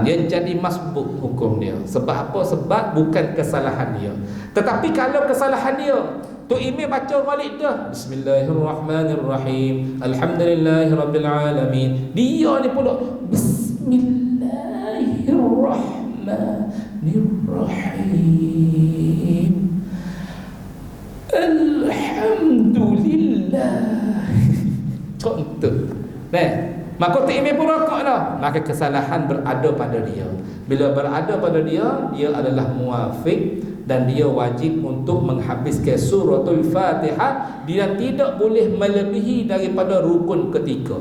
Dia jadi masbuk hukum dia. Sebab apa? Sebab bukan kesalahan dia. Tetapi kalau kesalahan dia, tu imam baca balik dah Bismillahirrahmanirrahim. Alhamdulillahirabbil alamin. Dia ni pula Bismillahirrahmanirrahim. Alhamdulillah. Contoh. Maka tu imam pun rokok dah. Maka kesalahan berada pada dia. Bila berada pada dia, dia adalah muafiq dan dia wajib untuk menghabiskan suratul Fatihah. Dia tidak boleh melebihi daripada rukun ketiga.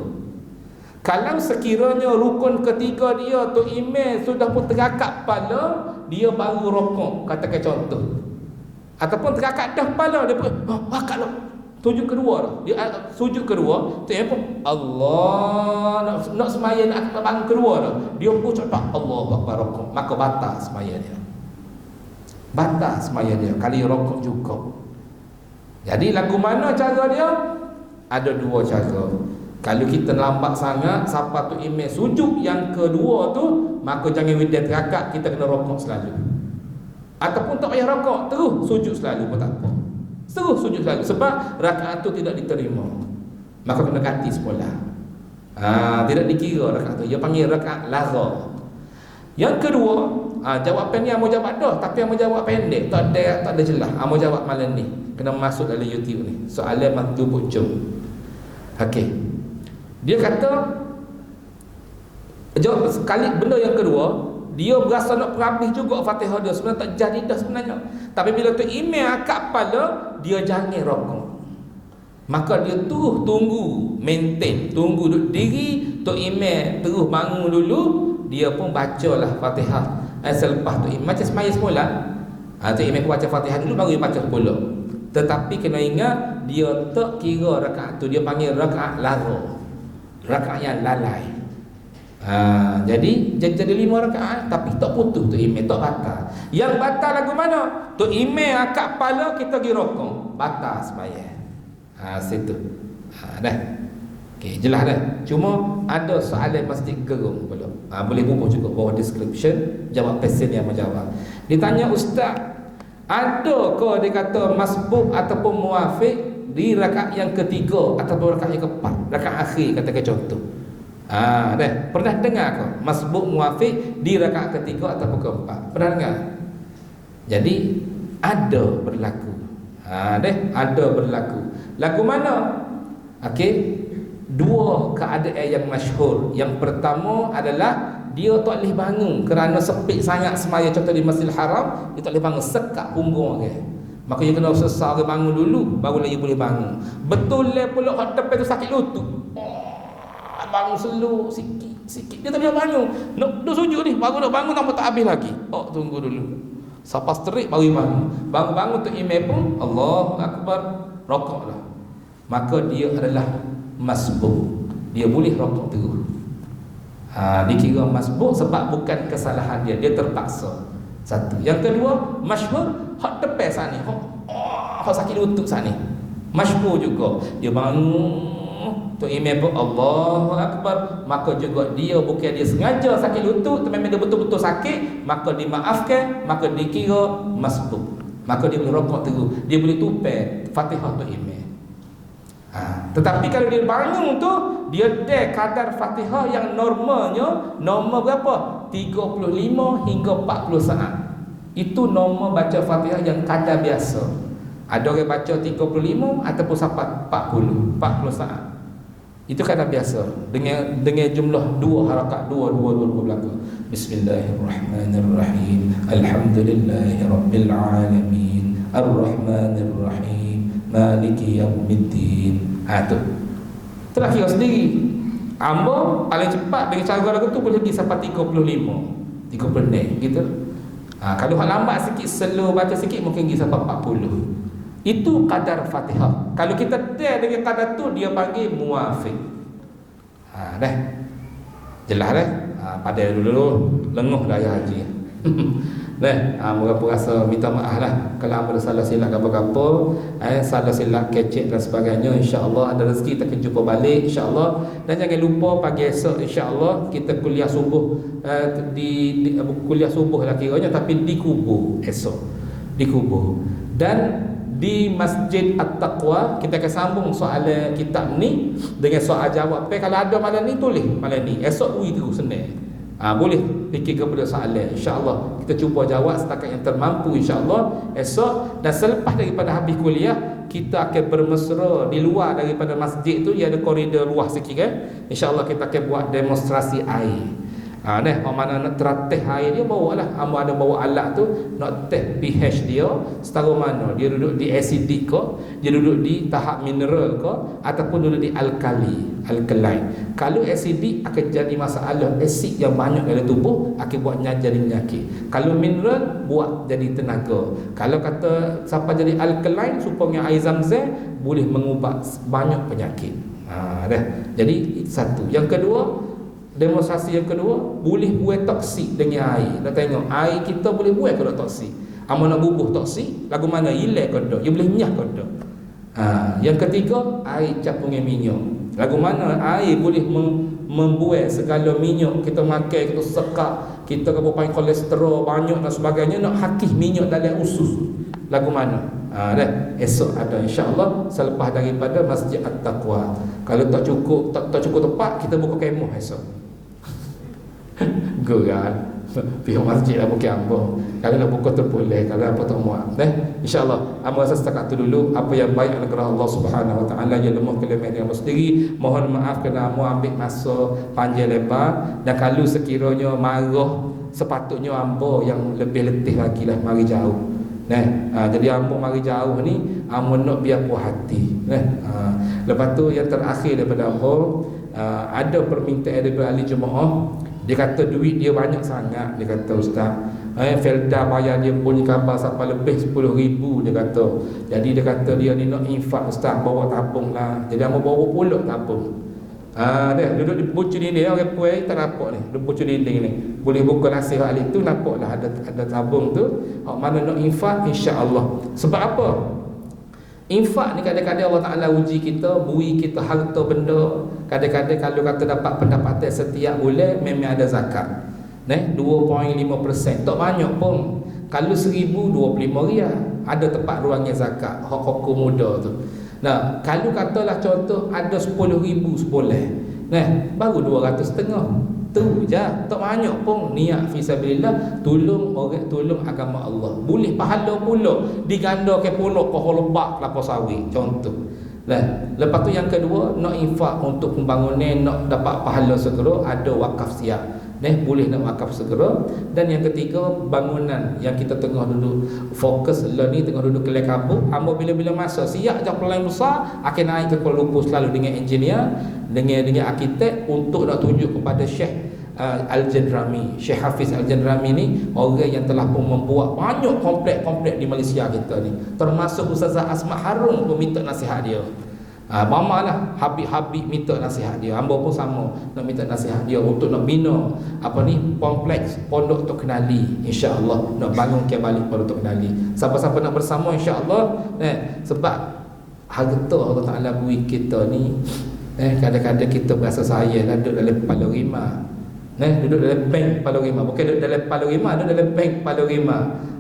Kalau sekiranya rukun ketiga dia tu imam sudah pun terangkat kepala, dia baru rokok, katakan contoh. Ataupun terangkat dah kepala, dia pun akak lah. Sujud kedua dah. Dia sujud kedua, tu yang pun Allah nak sembahyang, nak bangun kedua dah. Dia pun cakap Allahu Akbar rokok, maka batal sembahyang dia. Batal sembahyang dia kali rokok juga. Jadi lagu mana cara dia? Ada 2 cara. Kalau kita lambat sangat sampai tu imam sujud yang kedua tu, maka jangan dia terakak, kita kena rokok selalu. Ataupun tak payah rokok, terus sujud selalu pun tak apa. Terus sujud selalu. Sebab rakaat tu tidak diterima, maka kena ganti semula. Tidak dikira rakaat tu. Dia panggil rakaat lara. Yang kedua, jawapan ni mau jawab dah, tapi mau jawab pendek, tak ada jelas. Mau jawab malam ni kena masuk dalam YouTube ni. Soalan matlub ujung. Okey. Dia kata jawab sekali benda yang kedua, dia berasa nak perhabis juga Fatihah dia, sebenarnya tak jadi dah sebenarnya. Tapi bila tu imam akad kepala, dia jangan rokok. Maka dia terus tunggu, maintain, tunggu duduk diri, tu imam terus bangun dulu, dia pun bacalah Fatihah. Selepas tu macam semaya semula, tu imam pun baca Fatihah dulu baru dia baca pula. Tetapi kena ingat, dia tak kira rakaat tu, dia panggil rakaat lara, rakaat yang lalai. Jadi 5 rakaat, tapi tak putus tu imam, tak batal. Yang batal lagu mana? Tu imam akad kepala, kita pergi rokok, batal sembahyang. Situ. Dah. Okey, jelas dah. Cuma ada soalan masjid gerung pula. Boleh bubuh juga bawah description, jawab pesen yang menjawab. Ditanya ustaz, adakah dia kata masbuk ataupun muafiq di rakaat yang ketiga ataupun rakaat yang keempat, rakaat akhir, katakan contoh. Dah. Pernah dengar ke masbuk muafiq di rakaat ketiga ataupun keempat? Pernah dengar? Jadi ada berlaku. Ada berlaku. Lagu mana? Okey. 2 keadaan yang masyhur. Yang pertama adalah dia tak boleh bangun kerana sepit sangat semaya, contoh di Masjidil Haram, dia tak boleh bangun, sekat punggung dia. Maka dia kena sesar bangun dulu, barulah dia boleh bangun. Betul lah pula hak depan tu sakit lutut. Bangun slow sikit. sikit. Dia tak boleh bangun. Nak sujud ni, baru nak bangun nampak tak habis lagi. Oh, tunggu dulu. Sampai terik baru bangun. Bangun tu imam pun Allahu Akbar, rokoklah. Maka dia adalah masbuk. Dia boleh rokok terus. Dikira masbuk sebab bukan kesalahan dia, dia terpaksa. Satu. Yang kedua, masyhur hak tepi sana ni. Hak sakit lutut sana ni. Masyhur juga. Dia bangun tu imam pun Allahu Akbar, maka juga dia bukan dia sengaja sakit lutut, memang dia betul-betul sakit, maka dimaafkan, maka dikira masbuk. Maka dia boleh rokok terus. Dia boleh tupai Fatihah tu imam. Tetapi kalau dia bangun tu, dia ada kadar Fatihah yang normalnya normal berapa? 35 hingga 40 saat. Itu normal baca Fatihah yang kadar biasa. Ada orang baca 35 ataupun sampai 40 saat. Itu kadar biasa dengan jumlah 2 harakat, 2 belakang. Bismillahirrahmanirrahim. Alhamdulillahirabbil alamin. Arrahmanirrahim. Maliki yaumiddin. Tu. Telah kira sendiri. Amba paling cepat dengan cara lagu tu boleh pergi sampai 35 gitu. Kalau hak lambat sikit, slow baca sikit, mungkin pergi sampai 40. Itu kadar Fatihah. Kalau kita tak dengan kadar tu, dia panggil muafiq. Dah. Jelas dah. Pada dulu lenguh dah ayah haji. Moga rasa minta maaf lah kalau hamba ada salah silap apa-apa, salah silap kecek dan sebagainya. InsyaAllah ada rezeki kita akan jumpa balik insyaAllah. Dan jangan lupa pagi esok insyaAllah kita kuliah subuh, kuliah subuh lah kiranya, tapi di kubur esok, di kubur. Dan di Masjid At-Taqwa kita akan sambung soalan kitab ni dengan soal jawab. Kalau ada malam ni tulis malam ni, esok ui terus Senin. Boleh fikir kepada soalan, insyaAllah kita cuba jawab setakat yang termampu insyaAllah esok. Dan selepas daripada habis kuliah, kita akan bermesra di luar daripada masjid tu. Dia ada koridor luas sikit kan. InsyaAllah kita akan buat demonstrasi air. Mana nak teratih air dia, bawa lah. Amba ada bawa alat tu, nak teh pH dia setara mana. Dia duduk di acidic ke, dia duduk di tahap mineral ke, ataupun duduk di alkaline. Kalau acidic akan jadi masalah, asid yang banyak dalam tubuh akan buat jadi penyakit. Kalau mineral buat jadi tenaga. Kalau kata siapa jadi alkaline, supaya air Zam-Zam boleh mengubat banyak penyakit. Dah. Jadi satu. Yang kedua, demonstrasi yang kedua, boleh buat toksik dengan air. Nak tengok air kita boleh buat ke tak toksik. Amal nak bubuh toksik, lagu mana hilang ke tak, dia boleh nyah ke tak. Yang ketiga, air campur dengan minyak. Lagu mana air boleh membuat segala minyak kita makan, kita sekak, kita kebupain kolesterol banyak dan sebagainya, nak hakis minyak dalam usus. Lagu mana? Dah. Esok ada insya-Allah selepas daripada Masjid At-Taqwa. Kalau tak cukup tempat, kita buka kemah esok. Geran pihak masjid lah bukan amba. Kalau nak buka tu boleh, kalau apa tak muat. InsyaAllah amba rasa setakat tu dulu. Apa yang baik anugerah Allah Subhanahu Wa Taala, yang lemah kelebihan yang sendiri. Mohon maaf kerana amba ambil masa panjang lebar. Dan kalau sekiranya marah, sepatutnya amba yang lebih letih lagi lah, mari jauh. Jadi amba mari jauh ni, amba nak biar puas hati. Lepas tu yang terakhir daripada amba, ada permintaan daripada ahli jemaah. Dia kata duit dia banyak sangat. Dia kata ustaz, Felda bayar dia bunyi khabar sampai lebih 10,000 dia kata. Jadi dia kata dia ni nak infak ustaz, bawa tabung lah. Jadi amba bawa pulak tabung. Dia duduk di pucuk dinding. Orang puai tak nampak ni, di pucuk dinding ni. Boleh buka nasihat ahli tu, nampaklah ada tabung tu. Mana nak infak insya-Allah. Sebab apa? Infak ni kadang-kadang Allah Ta'ala uji kita, bui kita harta benda. Kadang-kadang kalau kata dapat pendapatan setiap bulan, memang ada zakat. 2.5%. Tak banyak pun. Kalau 1,025 riyal, ada tempat ruangnya zakat. Hak-hak muda tu. Kalau katalah contoh ada 10,000 sebulan. Baru 200,500. Tu je, tak banyak pun. Niat fisabilillah, tolong orang, tolong agama Allah. Boleh pahala pula digandakan pula pohon lebak kelapa sawit contoh. Lepas tu yang kedua, nak infak untuk pembangunan, nak dapat pahala segera, ada wakaf siap. boleh nak wakaf segera. Dan yang ketiga, bangunan yang kita tengah duduk fokus lah ni, tengah duduk kelai kabut, hamba bila-bila masa siap je pelan besar akan naik ke Kuala Lumpur selalu dengan engineer, dengan arkitek untuk nak tunjuk kepada Syekh Al-Janrami. Syekh Hafiz Al-Janrami ni orang yang telah pun membuat banyak komplek-komplek di Malaysia kita ni, termasuk Ustazah Asma Harun pun minta nasihat dia. Mama lah Habib minta nasihat dia, hamba pun sama nak minta nasihat dia untuk nak bina kompleks Pondok Tok Kenali, insya-Allah nak bangun kembali Pondok Tok Kenali. Siapa-siapa nak bersama insya-Allah, sebab harta Allah Taala beri kita ni, kadang-kadang kita berasa saya lah duduk dalam kepala rima, duduk dalam bank kepala rima, bukan duduk dalam kepala rima, duduk dalam bank kepala rima,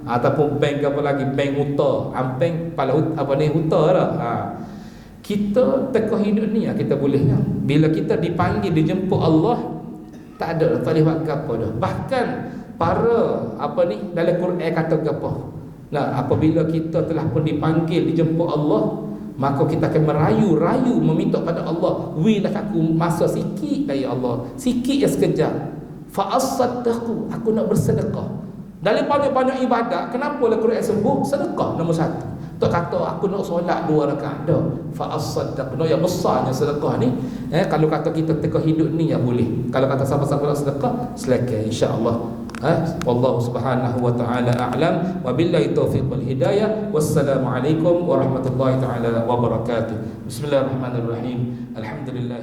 ataupun bank apa lagi, bank huta, bank kepala huta dah. Kita teka hidup ni kita bolehnya. Bila kita dipanggil, dijemput Allah, tak ada, tak boleh buat apa dah. Bahkan para dalam Quran kata apa? Nah, apabila kita telah pun dipanggil, dijemput Allah, maka kita akan merayu meminta pada Allah, wilah aku masa sikit dari Allah, sikit je sekejap, fa asaddaqu, aku nak bersedekah. Dalam banyak-banyak ibadat, kenapa Quran sebut sedekah nombor satu? Tak kata aku nak solat 2 rakaat dah, fa asaddaqna, yang besarnya sedekah ni. Kalau kata kita teka hidup ni ya boleh. Kalau kata siapa-siapa nak sedekah, silakan insya-Allah. Wallahu subhanahu wa ta'ala a'lam, wa billahi taufiq wal hidayah. Wassalamualaikum warahmatullahi taala wabarakatuh. Bismillahirrahmanirrahim. Alhamdulillah.